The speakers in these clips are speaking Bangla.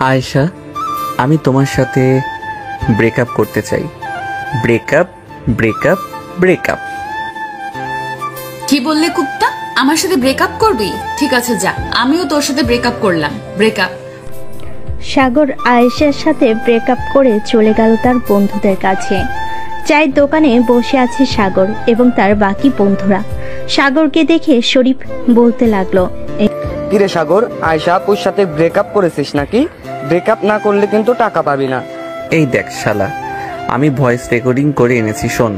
আয়েশা, আমি তোমার সাথে ব্রেকআপ করতে চাই। Breakup, breakup, breakup. কি বললে কুত্তা? আমার সাথে ব্রেকআপ করবি? ঠিক আছে যা, আমিও তোর সাথে ব্রেকআপ করলাম। ব্রেকআপ। সাগর আয়েশার সাথে ব্রেকআপ করে চলে গেল তার বন্ধুদের কাছে। চায়ের দোকানে বসে আছে সাগর এবং তার বাকি বন্ধুরা। সাগরকে দেখে শরীফ বলতে লাগলো, কিরে সাগর, আয়েশা আপুর সাথে ব্রেকআপ করেছিস নাকি? ব্রেকআপ না করলে কিন্তু টাকা পাবি না। এই দেখ শালা, আমি ভয়েস রেকর্ডিং করে এনেছি, শোন।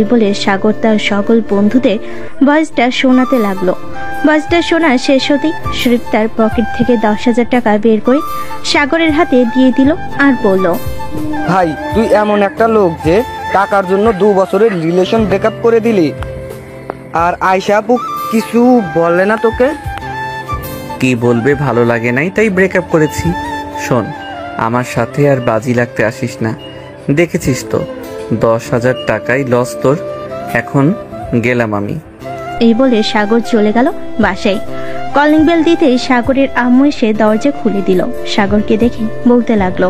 এই বলে সাগর তার সকল বন্ধুদের ভয়েসটা শোনাতে লাগলো। ভয়েসটা শোনা শেষ হতেই শরীফ তার পকেট থেকে 10,000 টাকা বের করে সাগরের হাতে দিয়ে দিল আর বলল, ভাই তুই এমন একটা লোক যে টাকার জন্য 2 বছরের রিলেশন ব্রেকআপ করে দিলি। আর আয়েশা আপু কিছু বলে না তোকে? কি বলবে, ভালো লাগে নাই তাই ব্রেকআপ করেছি। শোন, আমার সাথে আর বাজি লাগতে আসিস না। দেখেছিস তো 10,000 টাকাই লস তোর। এখন গেলাম আমি। এই বলে সাগর চলে গেল বাসায়। কলিং বেল দিতেই সাগরের আম্মু এসে দরজা খুলে দিল। সাগরকে দেখে বলতে লাগলো,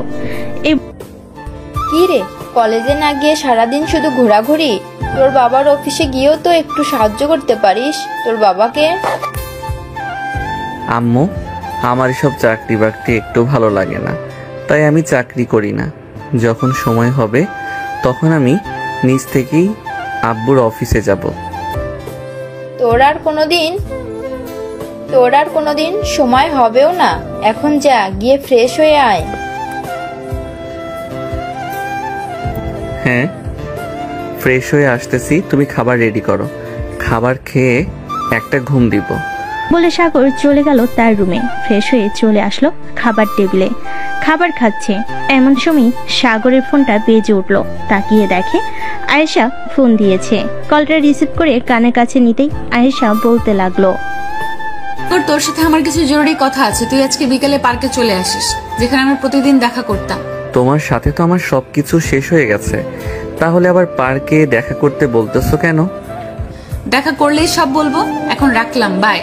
কি রে, কলেজে না গিয়ে সারাদিন শুধু ঘোরাঘুরি? তোর বাবার অফিসে গিয়েও তো একটু সাহায্য করতে পারিস তোর বাবাকে। আম্মু, আমার এসব চাকরি বাকরি একটু ভালো লাগে না, তাই আমি চাকরি করি না। যখন সময় হবে তখন আমি নিজ থেকেই আব্বুর অফিসে যাব। তোর আর কোনোদিন সময় হবেও না। এখন যা, গিয়ে ফ্রেশ হয়ে আয়। হ্যাঁ, ফ্রেশ হয়ে আসতেছি। তুমি খাবার রেডি করো, খাবার খেয়ে একটা ঘুম দিব। বলে সাগর চলে গেল তার রুমে। ফ্রেশ হয়ে চলে আসলো খাবার টেবিলে, খাবার খাচ্ছে। এমন সময় সাগরের ফোনটা বেজে উঠলো। তাকিয়ে দেখে আয়েশা ফোন দিয়েছে। কলটা রিসিভ করে কানের কাছে নিতেই আয়েশা বলতে লাগলো, তোর সাথে আমার কিছু জরুরি কথা আছে। তুই আজকে বিকেলে পার্কে চলে আসিস, যেখানে আমরা প্রতিদিন দেখা করতাম। তোমার সাথে তো আমার সবকিছু শেষ হয়ে গেছে, তাহলে আবার পার্কে দেখা করতে বলতেছো কেন? দেখা করলেই সব বলবো। এখন রাখলাম, বাই।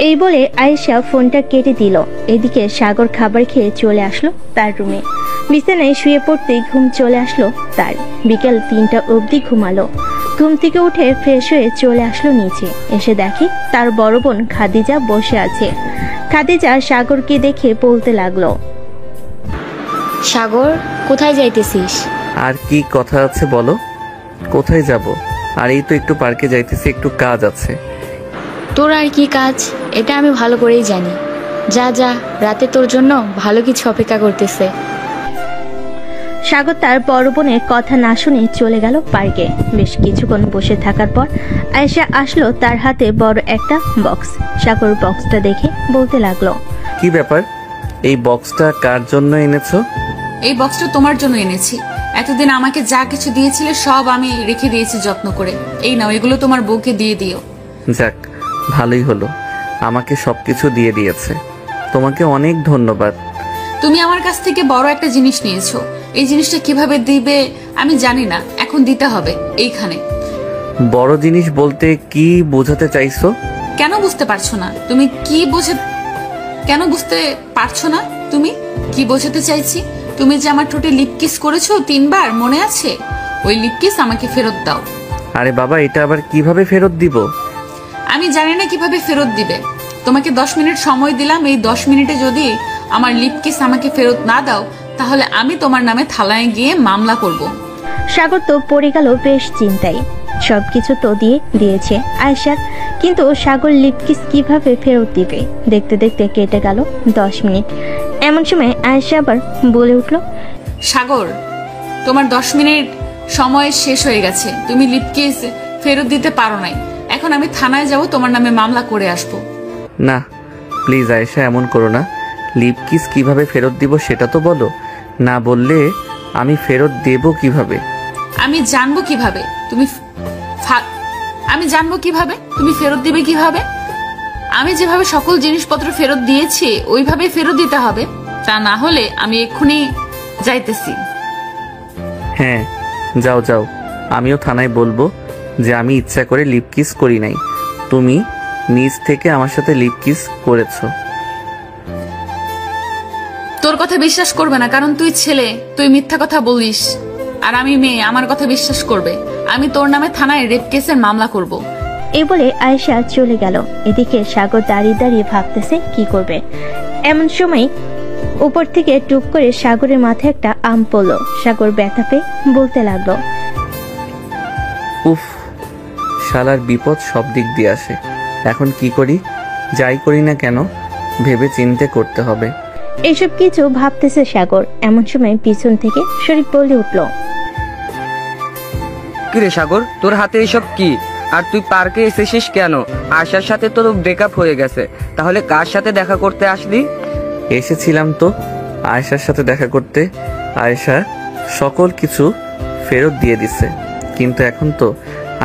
এই বলে আয়েশা ফোনটা কেটে দিল। এদিকে সাগর খাবার খেয়ে চলে আসলো তার রুমে। বিছানায় শুয়ে পড়তেই ঘুম চলে আসলো তার। বিকেল 3টা অবধি ঘুমালো। ঘুম থেকে উঠে ফ্রেশ হয়ে চলে আসলো নিচে। এসে দেখে তার বড় বোন খাদিজা বসে আছে। খাদিজা সাগরকে দেখে বলতে লাগলো, সাগর, কোথায় যাইতেছিস? আর কি কথা আছে বলো। কোথায় যাব? আর এই তো একটু পার্কে যাইতেছি, একটু কাজ আছে। তোর আর কি কাজ, এটা আমি ভালো করেই জানি। যা যা, রাতে তোর জন্য ভালো কিছু অপেক্ষা করতেছে। সাগর তার বড় বোনের কথা না শুনে চলে গেল পার্কে। বেশ কিছুক্ষণ বসে থাকার পর আয়েশা আসলো, তার হাতে বড় একটা বক্স। সাগর বক্সটা দেখে বলতে লাগলো, কি ব্যাপার, এই বক্সটা কার জন্য এনেছো? এই বক্সটা তোমার জন্য এনেছি। এতদিন আমাকে যা কিছু দিয়েছিলে সব আমি রেখে দিয়েছি যত্ন করে। এই নাও, এগুলো তোমার বউকে দিয়ে দিও। যাক, ভালোই হলো, আমাকে সবকিছু দিয়ে দিয়েছে। তোমাকে অনেক ধন্যবাদ। তুমি আমার কাছ থেকে বড় একটা জিনিস নিয়েছো। এই জিনিসটা কিভাবে দিবে আমি জানি না, এখন দিতে হবে। এইখানে। বড় জিনিস বলতে কি বোঝাতে চাইছো? কেন বুঝতে পারছো না? তুমি কেন বুঝতে পারছো না? তুমি কি বোঝাতে চাইছি? তুমি যে আমার ঠোঁটে লিপ কিস করেছো 3 বার, মনে আছে? ওই লিপ কিস আমাকে ফেরত দাও। আরে বাবা, এটা আবার কিভাবে ফেরত দিব? আমি জানি না কিভাবে ফেরত দিবে। তোমাকে 10 মিনিট সময় দিলাম। এই 10 মিনিটে যদি আমার লিপ কিস আমাকে ফেরত না দাও, তাহলে আমি তোমার নামে থানায় গিয়ে মামলা করব। সাগর তো পড়ে গেল বেশ চিন্তায়। সবকিছু তো দিয়েছে আয়েশার, কিন্তু সাগর লিপকিস কিভাবে ফেরত দিবে? দেখতে দেখতে কেটে গেল 10 মিনিট। এমন সময় আয়েশা আবার বলে উঠল, সাগর, তোমার 10 মিনিট সময় শেষ হয়ে গেছে। তুমি লিপকিস ফেরত দিতে পারো নাই। এখন আমি থানায় যাব, তোমার নামে মামলা করে আসবো। না প্লিজ আয়েশা, এমন করো না। লিপ কিস কিভাবে ফেরত দিব সেটা তো বলো। না বললে আমি ফেরত দেব কিভাবে? আমি জানবো কিভাবে তুমি ফেরত দিবে কিভাবে? আমি যেভাবে সকল জিনিসপত্র ফেরত দিয়েছি ওইভাবে ফেরত দিতে হবে। তা না হলে আমি এক্ষুনি যাইতেছি। হ্যাঁ যাও যাও, আমিও থানায় বলবো যে আমি ইচ্ছা করে লিপ কিস করি নাই, তুমি নিজ থেকে আমার সাথে লিপ কিস করেছো। তোর কথা বিশ্বাস করবে না, কারণ তুই ছেলে, তুই মিথ্যা কথা বলিস। আর আমি মেয়ে, আমার কথা বিশ্বাস করবে। আমি তোর নামে থানায় রেপ কেসের মামলা করব। এই বলে আয়েশা চলে গেল। এদিকে সাগর দাঁড়িয়ে দাঁড়িয়ে ভাবতেছে কি করবে। এমন সময় উপর থেকে টুপ করে সাগরের মাথায় একটা আম পড়লো। সাগর ব্যথা পেয়ে বলতে লাগলো, উফ, শালার বিপদ সব দিক দিয়ে আসে। এখন কি করি? যাই করি না কেন ভেবে চিন্তে করতে হবে। এসব কিছু ভাবতেছে সাগর। এমন সময় পিছন থেকে শরীফ বলে উঠলো, কিরে সাগর, তোর হাতে এসব কি? আর তুই পার্কে এসেছিস কেন? আয়শার সাথে তোর ব্রেকআপ হয়ে গেছে, তাহলে কার সাথে দেখা করতে আসলি? এসেছিলাম তো আয়েশার সাথে দেখা করতে। আয়েশা সকল কিছু ফেরত দিয়ে দিছে, কিন্তু এখন তো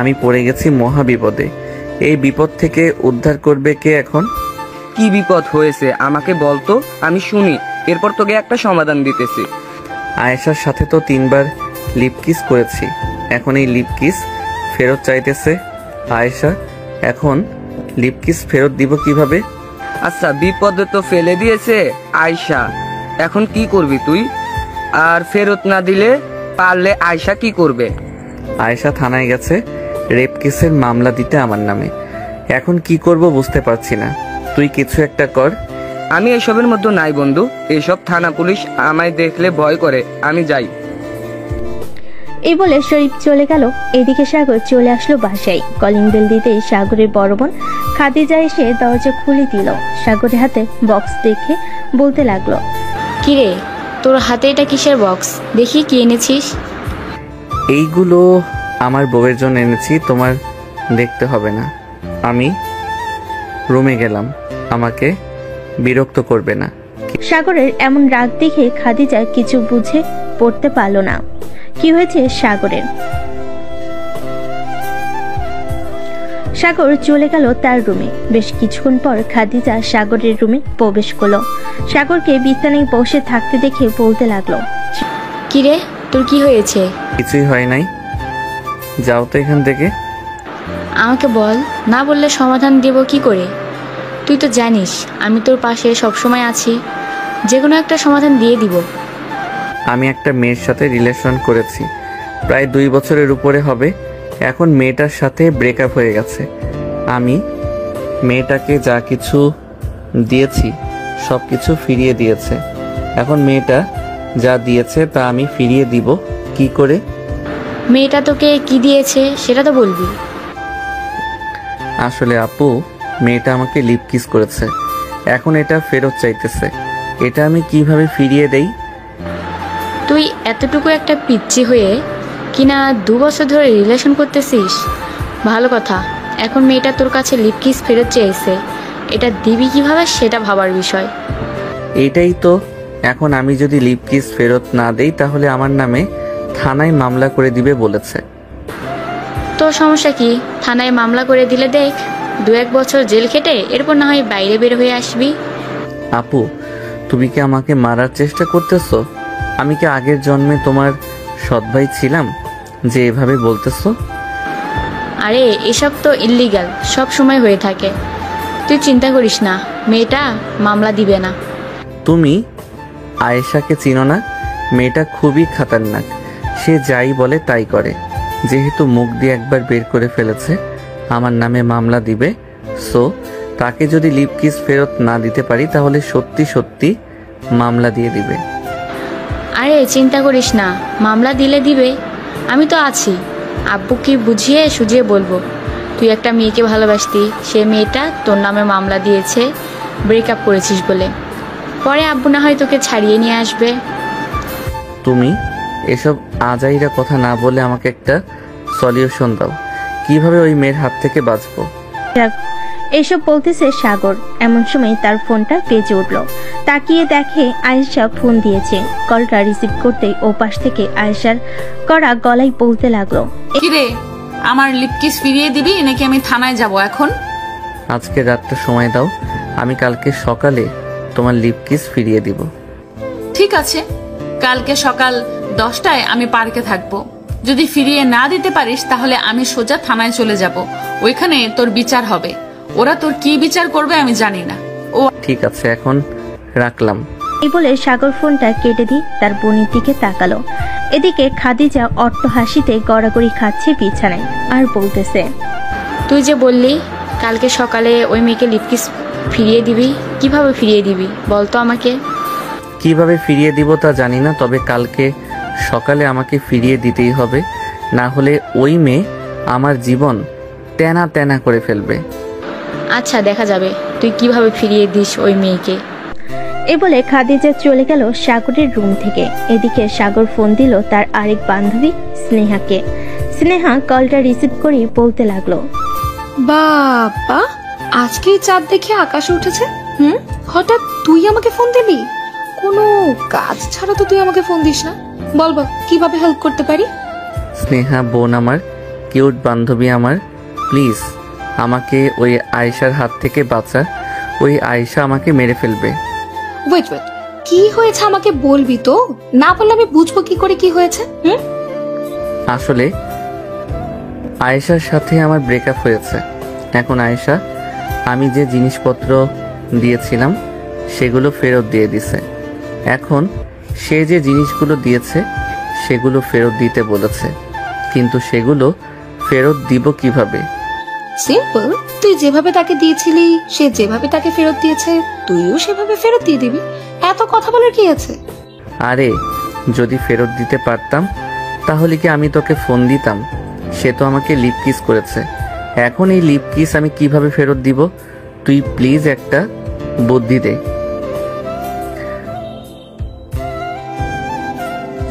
আমি পড়ে গেছি মহা বিপদে। এই বিপদ থেকে উদ্ধার করবে কে এখন? কি বিপদ হয়েছে আমাকে বলতো, আমি শুনি, এরপর তোকে একটা সমাধান দিতেছি। আয়েশার সাথে তো 3 বার লিপকিস করেছি, এখন এই লিপকিস ফেরত চাইতেছে আয়েশা। এখন লিপকিস ফেরত দিব কিভাবে? আচ্ছা, বিপদে তো ফেলে দিয়েছে আয়শা, এখন কি করবি তুই? আর ফেরত না দিলে পারলে আয়শা কি করবে? আয়েশা থানায় গেছে রেপ কেসের মামলা দিতে আমার নামে। এখন কি করব বুঝতে পারছি না, তুই কিছু একটা কর। আমি এসবের মধ্যে নাই বন্ধু, এসব থানা পুলিশ আমায় দেখলে ভয় করে, আমি যাই। এই বলে শরীফ চলে গেল। এদিকে সাগর চলে আসলো বাসায়। কলিং বেল দিতেই সাগরের বড় বোন খাদিজা এসে দরজা খুলে দিল। সাগরের হাতে বক্স দেখে বলতে লাগলো, কিরে, তোর হাতে এটা কিসের বক্স? দেখি কি এনেছিস। এইগুলো আমার বউয়ের জন্য এনেছি, তোমার দেখতে হবে না। আমি রুমে গেলাম, আমাকে বিরক্ত করবে না। সাগরের এমন রাগ দেখে খাদিজা কিছু বুঝে পড়তে পারল না কি হয়েছে সাগরের। সাগর চলে গেল তার রুমে। বেশ কিছুক্ষণ পর খাদিজা সাগরের রুমে প্রবেশ করলো। সাগরকে বিছানায় বসে থাকতে দেখে বলতে লাগলো, কিরে, তোর কি হয়েছে? কিছুই হয় নাই, যাও তো এখান থেকে। আমাকে বল, না বললে সমাধান দেব কি করে? তুই তো জানিস আমি তোর পাশে সবসময় আছি, যে কোনো একটা সমাধান দিয়ে দিব। আমি একটা মেয়ের সাথে রিলেশন করেছি, প্রায় 2 বছরের উপরে হবে। এখন মেয়েটার সাথে ব্রেকআপ হয়ে গেছে। আমি মেয়েটাকে যা কিছু দিয়েছি সব কিছু ফিরিয়ে দিয়েছে। এখন মেয়েটা যা দিয়েছে তা আমি ফিরিয়ে দিব কি করে? মেয়েটা তোকে কি দিয়েছে সেটা তো বলবি। আসলে আপু, মেয়েটা আমাকে লিপ কিস করেছে, এখন এটা ফেরত চাইতেছে। এটা আমি কিভাবে ফিরিয়ে দেই? তুই এতটুকু একটা পিচ্চি হয়ে কিনা 2 বছর ধরে রিলেশন করতেছিস? ভালো কথা, এখন মেয়েটা তোর কাছে লিপ কিস ফেরত চেয়েছে, এটা দিবি কিভাবে সেটা ভাবার বিষয়। এইটাই তো, এখন আমি যদি লিপ কিস ফেরত না দেই তাহলে আমার নামে থানায় মামলা করে দিবে বলেছে। তোর সমস্যা কি? থানায় মামলা করে দিলে দেখ, 2-1 বছর জেল খেটে এরপর না হয় বাইরে বের হয়ে আসবি। আপু, তুমি কি আমাকে মারার চেষ্টা করতেছো? আমি কি আগের জন্মে তোমার সৎ ভাই ছিলাম যে এভাবে বলতেছো? আরে এসব তো ইল্লিগাল, সব সময় হয়ে থাকে। তুই চিন্তা করিস না, মেয়েটা মামলা দিবে না। তুমি আয়েশাকে চিনো না? মেয়েটা খুবই খাতারনাক, সে যাই বলে তাই করে। যেহেতু মুখ দিয়ে একবার বের করে ফেলেছে আমার নামে মামলা দিবে, সো তাকে যদি লিপ কিস ফেরত না দিতে পারি তাহলে সত্যি সত্যি মামলা দিয়ে দিবে। আরে চিন্তা করিস না, মামলা দিলে দিবে, আমি তো আছি। আব্বুকে বুঝিয়ে সুঝিয়ে বলবো তুই একটা মেয়েকে ভালোবাসতি, সে মেয়েটা তোর নামে মামলা দিয়েছে ব্রেকআপ করেছিস বলে। পরে আব্বু না হয় তোকে ছাড়িয়ে নিয়ে আসবে। তুমি এসব আজাইরা কথা না বলে আমাকে একটা সলিউশন দাও, কিভাবে ওই মেয়ের হাত থেকে বাঁচবো। এসব বলতেছে সাগর। এমন সময় তার ফোনটা বেজে উঠলো। তাকিয়ে দেখে আয়েশা ফোন দিয়েছে। কলটা রিসিভ করতেই ওপাশ থেকে আয়েশার করা গলায় বলতে লাগলো, কিরে, আমার লিপকিস ফিরিয়ে দিবি নাকি আমি থানায় যাব এখন? আজকে রাতটা সময় দাও, আমি কালকে সকালে তোমার লিপ কিস ফিরিয়ে দিব। ঠিক আছে, কালকে সকাল 10টায় আমি পার্কে থাকবো। যদি ফিরিয়ে না দিতে পারিস তাহলে আমি সোজা থানায় চলে যাব, ওইখানে তোর বিচার হবে। ওরা তোর কি বিচার করবে আমি জানি না। ও ঠিক আছে, এখন রাখলাম। এই বলে সাগর ফোনটা কেটে দিয়ে তার বোনের দিকে তাকালো। এদিকে খাদিজা অট্ট হাসিতে গড়াগড়ি খাচ্ছে বিছানায় আর বলতেছে, তুই যে বললি কালকে সকালে ওই মেয়েকে লিপকিস ফিরিয়ে দিবি, কিভাবে ফিরিয়ে দিবি বলতো আমাকে? কিভাবে ফিরিয়ে দিব তা জানি না, তবে কালকে সকালে আমাকে ফিরিয়ে দিতেই হবে, না হলে ওই মেয়ে আমার জীবন তেনা তেনা করে ফেলবে। আচ্ছা দেখা যাবে তুই কিভাবে ফিরিয়ে দিস ওই মেয়েকে। এ বলে খাদিজা চলে গেল সাগরের রুম থেকে। এদিকে সাগর ফোন দিল তার আরেক বান্ধবী স্নেহাকে। স্নেহা কলটা রিসিভ করে বলতে লাগলো, বাবা, আজকে চাঁদ দেখে আকাশে উঠেছে। হঠাৎ তুই আমাকে ফোন দিলি? কোনো কাজ ছাড়া তো তুই আমাকে ফোন দিস না। বল বল, কিভাবে হেল্প করতে পারি? স্নেহা বোন আমার, কিউট বান্ধবী আমার, প্লিজ আমাকে ওই আয়েশার হাত থেকে বাঁচা। ওই আয়েশা আমাকে মেরে ফেলবে। ওয়েট ওয়েট, কি হয়েছে আমাকে বলবি তো? না বললে আমি বুঝবো কি করে কি হয়েছে? আসলে আয়েশার সাথে আমার ব্রেকআপ হয়েছে। এখন আয়েশা আমি যে জিনিসপত্র দিয়েছিলাম সেগুলো ফেরত দিয়ে দিছে। এখন সে যে জিনিসগুলো দিয়েছে সেগুলো ফেরত দিতে বলেছে, কিন্তু সেগুলো ফেরত দিব কিভাবে? সিম্পল, তুই যেভাবে তাকে দিয়েছিলি, সে যেভাবে তাকে ফেরত দিয়েছে, তুইও সেভাবে ফেরত দিয়ে দিবি। এত কথা বলার কি আছে? আরে যদি ফেরত দিতে পারতাম তাহলে কি আমি তোকে ফোন দিতাম? সে তো আমাকে লিপ কিস করেছে। এখন এই লিপ কিস আমি কিভাবে ফেরত দিব? তুই প্লিজ একটা বুদ্ধি দে।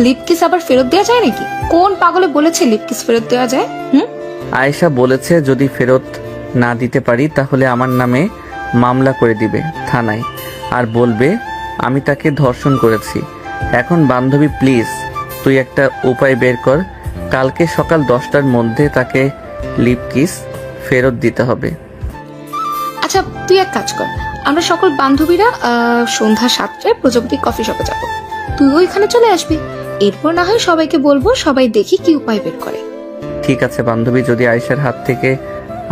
লিপকিস আবার ফেরত দেওয়া যায় নাকি? কোন পাগলে বলেছে লিপকিস ফেরত দেওয়া যায়? আয়েশা বলেছে যদি ফেরত না দিতে পারি তাহলে আমার নামে মামলা করে দিবে থানায়, আর বলবে আমি তাকে ধর্ষণ করেছি। এখন বান্ধবী প্লিজ তুই একটা উপায় বের কর, কালকে সকাল 10টার মধ্যে তাকে লিপ কিস ফেরত দিতে হবে। আচ্ছা তুই এক কাজ কর, আমরা সকল বান্ধবীরা সন্ধ্যা 7টায় প্রজাপতি কফি শপে যাব। তুই ওইখানে চলে আসবি, এরপর না হয় সবাইকে বলবো, সবাই দেখি কি উপায় বের করে। ঠিক আছে বান্ধবী, যদি আয়েশার হাত থেকে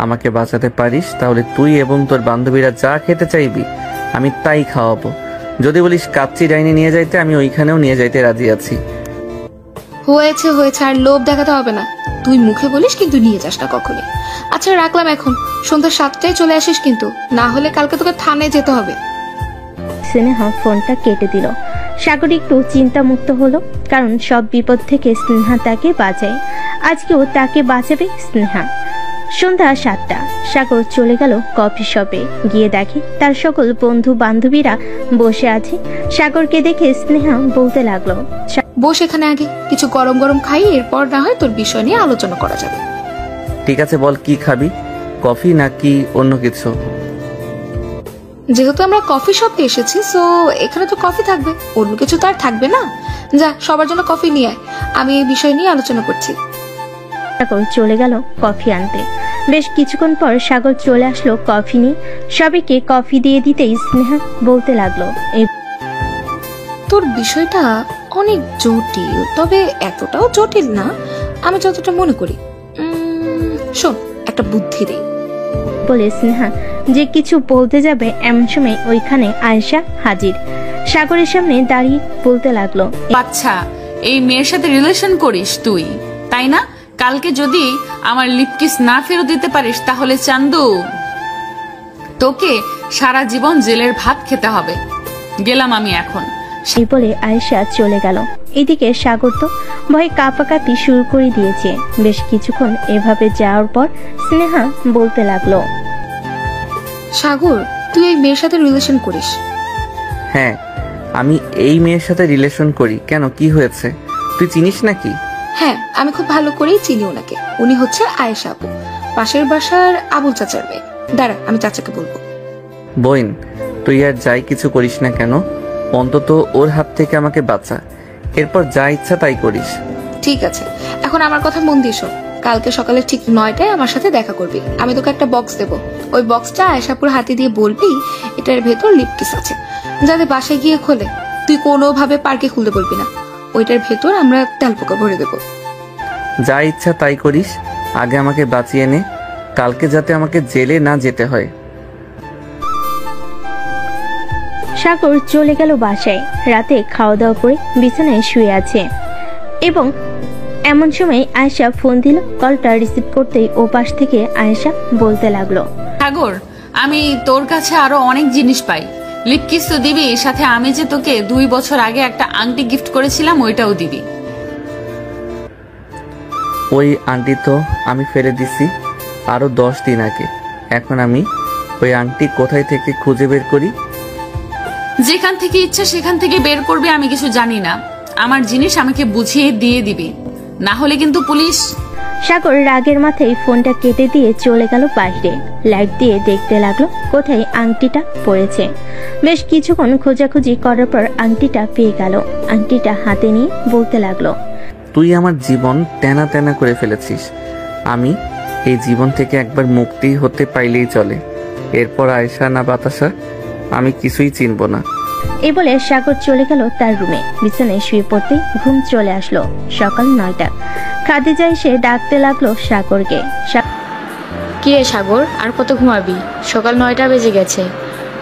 আমাকে বাঁচাতে পারিস তাহলে তুই এবং তোর বান্ধবীরা যা খেতে চাইবি আমি তাই খাওয়াবো। যদি বলিস কাচ্চি ডাইনে নিয়ে যাইতে, আমি ওইখানেও নিয়ে যাইতে রাজি আছি। হয়েছে হয়েছে, আর লোভ দেখাতে হবে না। তুই মুখে বলিস কিন্তু নিয়ে যাস না কখনই। আচ্ছা রাখলাম এখন, সন্ধ্যা 7টায় চলে আসিস কিন্তু, না হলে কালকে তোকে থানায় যেতে হবে। স্নেহা ফোনটা কেটে দিল। সাগর একটু চিন্তামুক্ত হলো, কারণ সব বিপদ থেকে স্নেহা তাকে বাঁচায়। আজকেও তাকে বাঁচাবে স্নেহা। সন্ধ্যা 7টা, সাগর চলে গেল কফি শপে। গিয়ে দেখে তার সকল বন্ধু বান্ধবীরা বসে আছে। সাগরকে দেখে স্নেহা বলতে লাগলো, বস এখানে, আগে কিছু গরম গরম খাই, এরপর না হয় তোর বিষয় নিয়ে আলোচনা করা যাবে। ঠিক আছে বল, কি খাবি? কফি নাকি অন্য কিছু? যেহেতু আমরা কফি শপে এসেছি, সো এখানে তো কফি থাকবে, অন্য কিছু তো আর থাকবে না। যা সবার জন্য কফি নিয়ে আয়, আমি এই বিষয় নিয়ে আলোচনা করছি। সাগর চলে গেল কফি আনতে। বেশ কিছুক্ষণ পর সাগর চলে আসলো কফি নিয়ে। সবাইকে কফি দিয়ে দিতেই স্নেহা বলতে লাগলো, তোর বিষয়টা অনেক জটিল, তবে এতটাও জটিল না আমি যতটা মনে করি। শোন, একটা বুদ্ধি দেই। বলে স্নেহা যে কিছু বলতে যাবে এমন সময় ওইখানে আয়েশা হাজির। সাগরের সামনে দাঁড়িয়ে বলতে লাগলো, আচ্ছা এই মেয়ের সাথে রিলেশন করিস তুই, তাই না? কালকে যদি আমার লিপকিস না ফেরত দিতে পারিস তাহলে চান্দু তোকে সারা জীবন জেলের ভাত খেতে হবে। গেলাম আমি এখন। এই বলে আয়েশা চলে গেল। এদিকে সাগর তো ভয়ে কাঁপাকাঁপি শুরু করে দিয়েছে। বেশ কিছুক্ষণ এভাবে যাওয়ার পর স্নেহা বলতে লাগলো, সাগর তুই এই মেয়ের সাথে রিলেশন করিস? হ্যাঁ আমি এই মেয়ের সাথে রিলেশন করি। কেন, কি হয়েছে? তুই চিনিস নাকি? হ্যাঁ আমি খুব ভালো করেই চিনি ওনাকে। উনি হচ্ছে আয়েশা আপু, পাশের বাসার আবুল চাচার মেয়ে। দাঁড়া আমি চাচাকে বলবো। বোন তুই আর যাই কিছু করিস না কেন, অন্তত ওর হাত থেকে আমাকে বাঁচা, এরপর যা ইচ্ছা তাই করিস। ঠিক আছে, এখন আমার কথা মন দিয়ে শোন। কালকে সকালে ঠিক 9টায় আমার সাথে দেখা করবি। আমি তোকে একটা বক্স দেবো, ওই বক্সটা আয়েশাপুর হাতে দিয়ে বলবি এটার ভেতর লিপকিস আছে, যাতে বাসায় গিয়ে খোলে। তুই কোনোভাবে পার্কে খুলতে বলবি না, ওইটার ভেতর আমরা তেলপোকা ভরে দেবো। যা ইচ্ছা তাই করিস, আগে আমাকে বাঁচিয়ে নে, কালকে যাতে আমাকে জেলে না যেতে হয়। সাগর চলে গেল বাসায়। রাতে খাওয়া দাওয়া করে বিছানায় শুয়ে আছে এবং এমন সময় আয়েশা ফোন দিল। কলটা রিসিভ করতেই ও পাশ থেকে আয়েশা বলতে লাগলো, সাগর, আমি তোর কাছে আরো অনেক জিনিস পাই। লিপকিস তো দিবি, সাথে আমি যে তোকে 2 বছর আগে একটা আংটি গিফট করেছিলাম ওইটাও দিবি। ওই আংটি তো আমি ফেলে দিছি আরো 10 দিন আগে। এখন আমি ওই আংটি কোথায় থেকে খুঁজে বের করি? যেখান থেকে ইচ্ছা সেখান থেকে বের করবি, আমি কিছু জানি না। আমার জিনিস আমাকে বুঝিয়ে দিয়ে দিবি, না হলে কিন্তু পুলিশ। সাগর রাগের মাথায় ফোনটা কেটে দিয়ে চলে গেল বাইরে। লাইট দিয়ে দেখতে লাগলো কোথায় আংটিটা পড়েছে। বেশ কিছুক্ষণ খোঁজাখুঁজি করার পর আংটিটা পেয়ে গেল। আংটিটা হাতে নিয়ে বলতে লাগলো, তুই আমার জীবন তেনা তেনা করে ফেলেছিস। আমি এই জীবন থেকে একবার মুক্তি হতে পাইলেই চলে। এরপর আয়েশা না বাতাসা আমি কিছুই চিনব না। এই বলে সাগর চলে গেল তার রুমে। বিছানায় শুয়ে পড়তে ঘুম চলে আসলো। সকাল 9টা। খাদিজা এসে ডাকতে লাগলো সাগরকে। কি রে সাগর, আর কত ঘুমাবি? সকাল 9টা বেজে গেছে।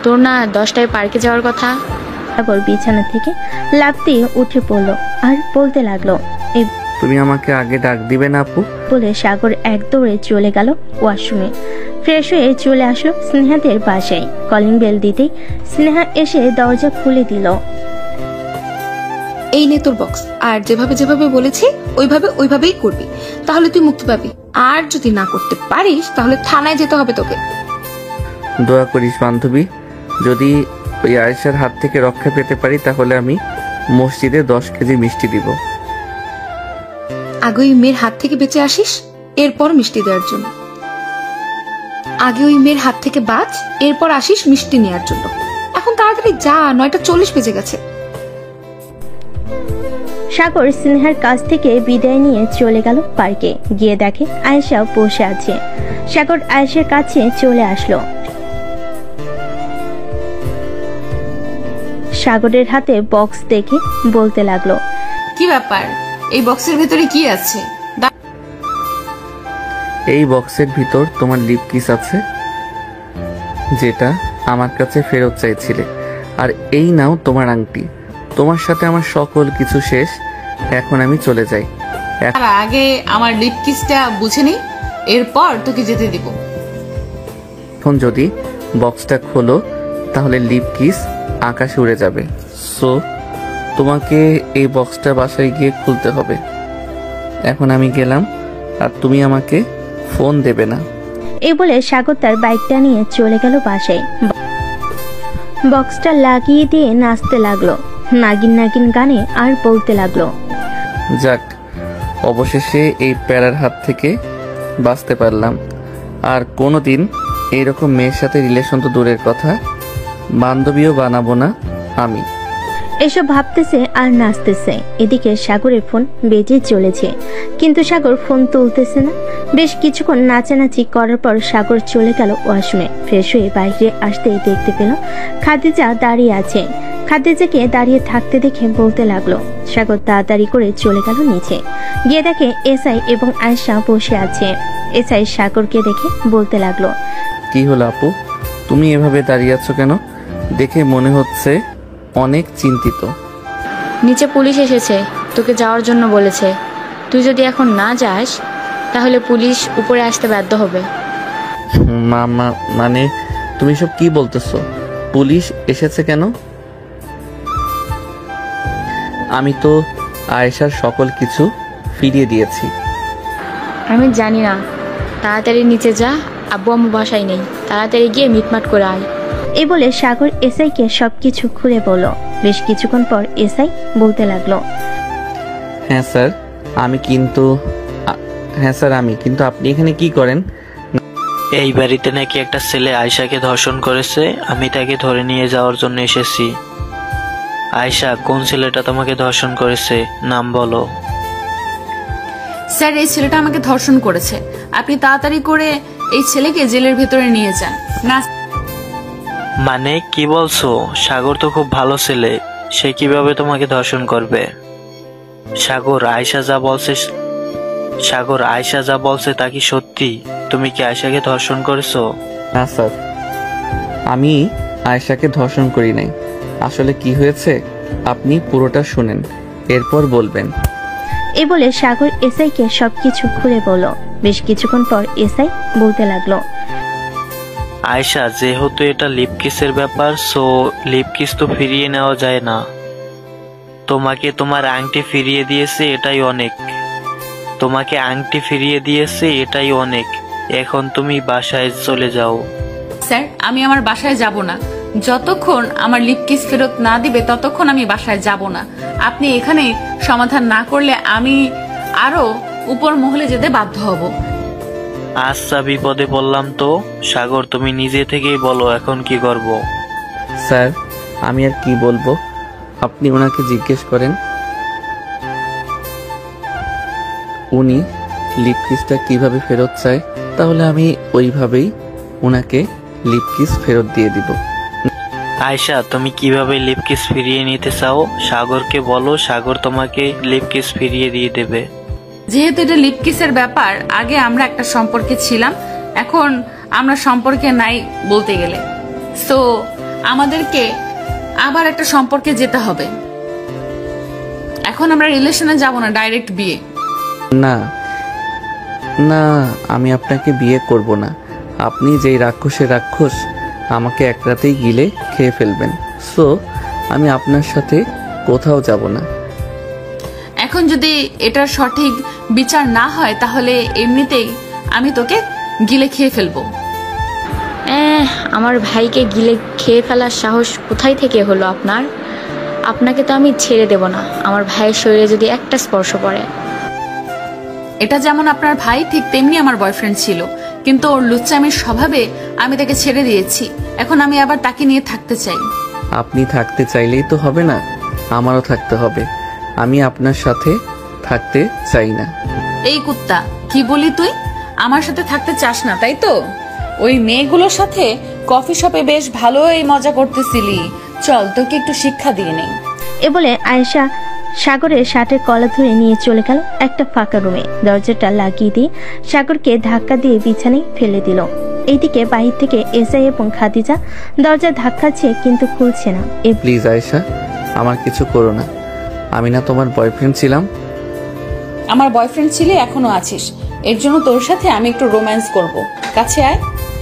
তোর না 10টায় পার্কে যাওয়ার কথা? সাগর বিছানা থেকে লাফ দিয়ে উঠে পড়লো আর বলতে লাগলো, এই তুমি আমাকে আগে ডাক দিবে না আপু? বলে সাগর এক দৌড়ে চলে গেল ওয়াশরুমে। ফ্রেশ হয়ে চলে আসলো স্নেহাদের বাসায়। কলিং বেল দিতেই স্নেহা এসে দরজা খুলে দিল। এই নে তোর বক্স, আর যেভাবে যেভাবে বলেছি ওইভাবেই করবি, তাহলে তুই মুক্তি পাবি। আর যদি না করতে পারিস তাহলে থানায় যেতে হবে তোকে। দোয়া করিস বান্ধবী, যদি ওই আয়েশার হাত থেকে রক্ষা পেতে পারি তাহলে আমি মসজিদে 10 কেজি মিষ্টি দিব। আগে ওই মেয়ের হাত থেকে বেঁচে আসিস, এরপর মিষ্টি দেওয়ার জন্য। আগে ওই মেয়ের হাত থেকে বাঁচ, এরপর আসিস মিষ্টি নেওয়ার জন্য। এখন তাড়াতাড়ি যা, 9টা 40 বেজে গেছে। সাগর স্নেহার কাছ থেকে বিদায় নিয়ে চলে গেল পার্কে। গিয়ে দেখে আয়েশা বসে আছে। সাগর আয়েশার কাছে চলে আসলো। সাগরের হাতে বক্স দেখে বলতে লাগলো, কি ব্যাপার, এই বক্সের ভেতরে কি আছে? এই বক্সের ভিতর তোমার লিপ কিস আছে, যেটা আমার কাছে ফেরত চাইছিলে। আর এই নাও তোমার আংটি। তোমার সাথে আমার সকল কিছু শেষ। এখন আমি চলে যাই। তার আগে আমার লিপ কিসটা বুঝে নেই, এরপর তোকে যেতে দিব। এখন যদি বক্সটা খোলো তাহলে লিপ কিস আকাশে উড়ে যাবে। সো তোমাকে এই বক্সটা বাসায় গিয়ে খুলতে হবে। এখন আমি গেলাম, আর তুমি আমাকে ফোন দেবে না। এই বলে সাগর তার বাইকটা নিয়ে চলে গেল বাসায়। বক্সটা লাগিয়ে দিয়ে নাচতে লাগলো নাগিন নাগিন গানে আর বলতে লাগলো, যাক, অবশেষে এই প্যারার হাত থেকে বাঁচতে পারলাম। আর কোনোদিন এইরকম মেয়ের সাথে রিলেশন তো দূরের কথা, বান্ধবীও বানাবো না আমি। এসব ভাবতেছে আর নাচতেছে। এদিকে সাগরের ফোন বেজে চলেছে, কিন্তু সাগর ফোন তুলতেছে না। বেশ কিছুক্ষণ নাচানাচি করার পর সাগর চলে গেল ওয়াশরুমে। ফ্রেশ হয়ে বাইরে আসতেই দেখতে পেল খাদিজা দাঁড়িয়ে আছে। খাদিজাকে দাঁড়িয়ে থাকতে দেখে বলতে লাগলো। সাগর তাড়াতাড়ি করে চলে গেল নিচে। গিয়ে দেখে এসআই এবং আয়েশা বসে আছে। এসআই সাগরকে দেখে বলতে লাগলো, কি হলো আপু, তুমি এভাবে দাঁড়িয়ে আছো কেন? দেখে মনে হচ্ছে অনেক চিন্তিত। নিচে পুলিশ এসেছে, তোকে যাওয়ার জন্য বলেছে। তুই যদি এখন না যাস তাহলে পুলিশ উপরে আসতে বাধ্য হবে। মামা, মানে তুমি সব কি বলতেছো? পুলিশ এসেছে কেন? আমি তো আয়েশার সকল কিছু ফিরিয়ে দিয়েছি। আমি জানি না, তাড়াতাড়ি নিচে যা, আব্বু আম্মু বাসায় নেই, তাড়াতাড়ি গিয়ে মিটমাট করে আয়। এই বলে সাগর এসআইকে সবকিছু খুলে বলল। বেশ কিছুক্ষণ পর এসআই বলতে লাগলো, হ্যাঁ স্যার আমি কিন্তু আপনি এখানে কি করেন? এই বাড়িতে নাকি একটা ছেলে আয়শাকে ধর্ষণ করেছে, আমি তাকে ধরে নিয়ে যাওয়ার জন্য এসেছি। আয়শা, কোন ছেলেটা তোমাকে ধর্ষণ করেছে? নাম বলো। স্যার, এই ছেলেটা আমাকে ধর্ষণ করেছে। আপনি তাড়াতাড়ি করে এই ছেলেকে জেলের ভেতরে নিয়ে যান। না মানে কি বলছো? সাগর তো খুব ভালো ছেলে, সে কিভাবে তোমাকে ধর্ষণ করবে? সাগর, আয়শা যা বলছে তা কি সত্যি? তুমি কি আয়শাকে ধর্ষণ করেছো? না স্যার, আমি আয়েশাকে ধর্ষণ করি নাই। আসলে কি হয়েছে আপনি পুরোটা শুনেন, এরপর বলবেন। এ বলে সাগর এসআইকে সবকিছু খুলে বলল। বেশ কিছুক্ষণ পর এসআই বলতে লাগলো, আয়শা, যেহেতু এটা লিপ কিসের ব্যাপার, সো লিপ কিস তো ফিরিয়ে নেওয়া যায় না। তোমাকে তোমার আংটি ফিরিয়ে দিয়েছে, এটাই অনেক। তোমাকে আংটি ফিরিয়ে দিয়েছে, এটাই অনেক। এখন তুমি বাসায় চলে যাও। স্যার, আমি আমার বাসায় যাব না। যতক্ষণ আমার লিপ কিস ফেরত না দিবে ততক্ষণ আমি বাসায় যাব না। আপনি এখানে সমাধান না করলে আমি আরো উপর মহলে যেতে বাধ্য হব। আচ্ছা, বিপদে বললাম তো। সাগর, তুমি নিজে থেকেই বলো এখন কি করব। স্যার, আমি আর কি বলবো, আপনি ওনাকে জিজ্ঞেস করেন উনি লিপ কিসটা কিভাবে ফেরত চায়, তাহলে আমি ওইভাবেই ওনাকে লিপ কিস ফেরত দিয়ে দিব। আয়শা, তুমি কিভাবে লিপ কিস ফিরিয়ে নিতে চাও সাগরকে বলো, সাগর তোমাকে লিপ কিস ফিরিয়ে দিয়ে দেবে। যেহেতু এটা লিপ কিসের ব্যাপার, আগে আমরা একটা সম্পর্কে ছিলাম, এখন আমরা সম্পর্কে নাই বলতে গেলে। সো আমাদেরকে আবার একটা সম্পর্কে যেতে হবে। এখন আমরা রিলেশনে যাব না, ডাইরেক্ট বিয়ে। না না, আমি আপনাকে বিয়ে করব না। আপনি যেই রাক্ষসের রাক্ষস, আমাকে এক রাতেই গিলে খেয়ে ফেলবেন। সো আমি আপনার সাথে কোথাও যাব না। এখন যদি এটার সঠিক বিচার না হয় তাহলে এমনিতেই আমি তোকে গিলে খেয়ে ফেলবো। আমার ভাইকে গিলে খেয়ে ফেলার সাহস কোথায় থেকে হলো আপনার? আপনাকে তো আমি ছেড়ে দেব না আমার ভাইয়ের শরীরে যদি একটা স্পর্শ পড়ে। এটা যেমন আপনার ভাই, ঠিক তেমনি আমার বয়ফ্রেন্ড ছিল, কিন্তু ওর লুচ্চামির স্বভাবে আমি তাকে ছেড়ে দিয়েছি। এখন আমি আবার তাকে নিয়ে থাকতে চাই। আপনি থাকতে চাইলেই তো হবে না, আমারও থাকতে হবে। আমি আপনার সাথে থাকতে চাই না। এই কুত্তা, কি বলি তুই? আমার সাথে থাকতে চাস না তাই তো? ওই মেয়েগুলোর সাথে কফি শপে বেশ ভালোই মজা করতেছিলি, চল তোকে একটু শিক্ষা দিয়ে নেই। এ বলে আয়েশা সাগরের শার্টের কলা ধরে নিয়ে চলে গেল একটা ফাঁকা রুমে। দরজাটা লাগিয়ে দিয়ে সাগরকে ধাক্কা দিয়ে বিছানায় ফেলে দিল। এইদিকে বাহির থেকে এসআই এবং খাদিজা দরজা ধাক্কাচ্ছে, কিন্তু খুলছে না। প্লিজ আয়েশা, আমার কিছু করো না। আমি না তোমার বয়ফ্রেন্ড ছিলাম? আমার বয়ফ্রেন্ড ছিলে, এখনো আছিস। এর জন্য তোর সাথে আমি একটু রোম্যান্স করব। কাছে আয়।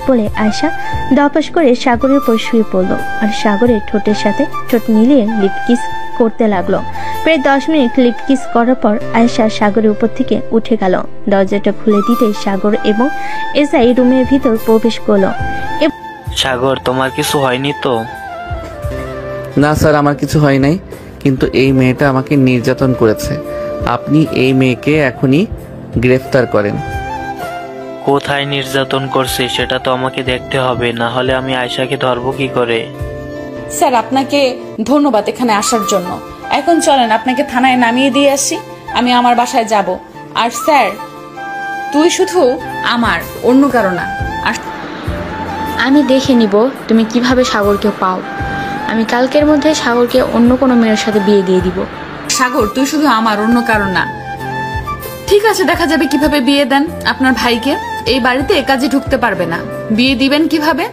বলে আয়েশা দপাস করে সাগরের উপর শুয়ে পড়ল আর সাগরের ঠোঁটের সাথে ঠোঁট মিলিয়ে লিপ কিস করতে লাগলো। প্রায় 10 মিনিট লিপ কিস করার পর আয়েশা সাগরের উপর থেকে উঠে গেল। দরজাটা খুলে দিতে সাগর এবং এসআই রুমের ভিতর প্রবেশ করলো। সাগর, তোমার কিছু হয়নি তো? না স্যার, আমার কিছু হয় নাই, কিন্তু এই মেয়েটা আমাকে নির্যাতন করেছে। আপনি এই মেয়েকে এখনই গ্রেফতার করেন। কোথায় নির্যাতন করছে সেটা তো আমাকে দেখতে হবে, না হলে আমি আয়শাকে ধরবো কি করে? স্যার, আপনাকে ধন্যবাদ এখানে আসার জন্য। এখন চলেন আপনাকে থানায় নামিয়ে দিয়ে আসি, আমি আমার বাসায় যাব। আর স্যার, তুই শুধু আমার, অন্য কারো না। আর আমি দেখে নিব তুমি কিভাবে সাগরকে পাও। আমি কালকের মধ্যে সাগরকে অন্য কোনো মেয়ের সাথে বিয়ে দিয়ে দিব। সাগর, তুই শুধু আমার, অন্য কারো না। ঠিক আছে, দেখা যাবে কিভাবে বিয়ে দেন আপনার ভাইকে। এই বাড়িতে কাজে ঢুকতে পারবে না, বিয়ে দিবেন কিভাবে?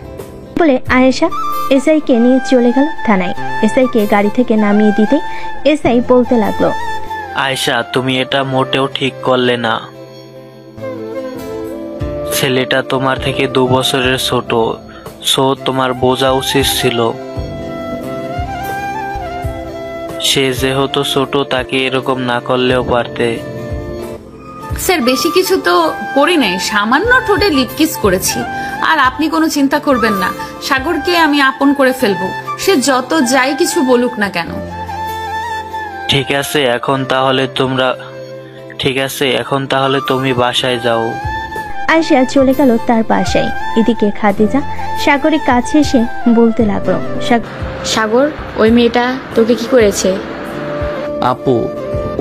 বলে আয়েশা এসআইকে নিয়ে চলে গেল থানায়। এসআইকে গাড়ি থেকে নামিয়ে দিতে এসআই বলতে লাগলো, আয়শা, তুমি এটা মোটেও ঠিক করলে না। ছেলেটা তোমার থেকে 2 বছরের ছোট, সো তোমার বোঝা উচিত ছিল। সে যেহেতু ছোট, তাকে এরকম না করলেও পারতে। স্যার, বেশি কিছু তো করি নাই, সামান্য ঠোঁটে লিপ কিস করেছি। আর আপনি কোনো চিন্তা করবেন না, সাগরকে আমি আপন করে ফেলবো, সে যত যাই কিছু বলুক না কেন। ঠিক আছে, এখন তাহলে তুমি বাসায় যাও। আয়েশা চলে গেল তার বাসায়। এদিকে খাদিজা সাগরের কাছে এসে বলতে লাগলো, সাগর, ওই মেয়েটা তোকে কি করেছে? আপু,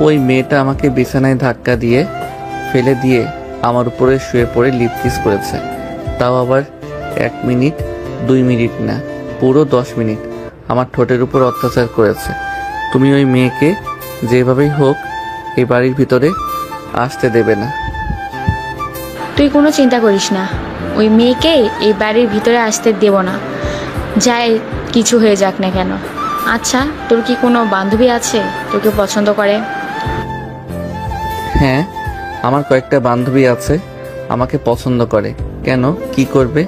ওই মেয়েটা আমাকে বিছানায় ধাক্কা দিয়ে ফেলে দিয়ে আমার উপরে শুয়ে পড়ে লিপ কিস করেছে। তাও আবার 1 মিনিট 2 মিনিট না, পুরো 10 মিনিট আমার ঠোঁটের উপর অত্যাচার করেছে। তুমি ওই মেয়েকে যেভাবেই হোক এই বাড়ির ভিতরে আসতে দেবে না। তুই কোনো চিন্তা করিস না, ওই মেয়েকে এই বাড়ির ভিতরে আসতে দেব না, যাই কিছু হয়ে যাক না কেন। আচ্ছা, তোর কি কোনো বান্ধবী আছে তোকে পছন্দ করে? হ্যাঁ, আমার কয়েকটা বান্ধবী আছে, আমাকে পছন্দ করে। কেন, কি করবে?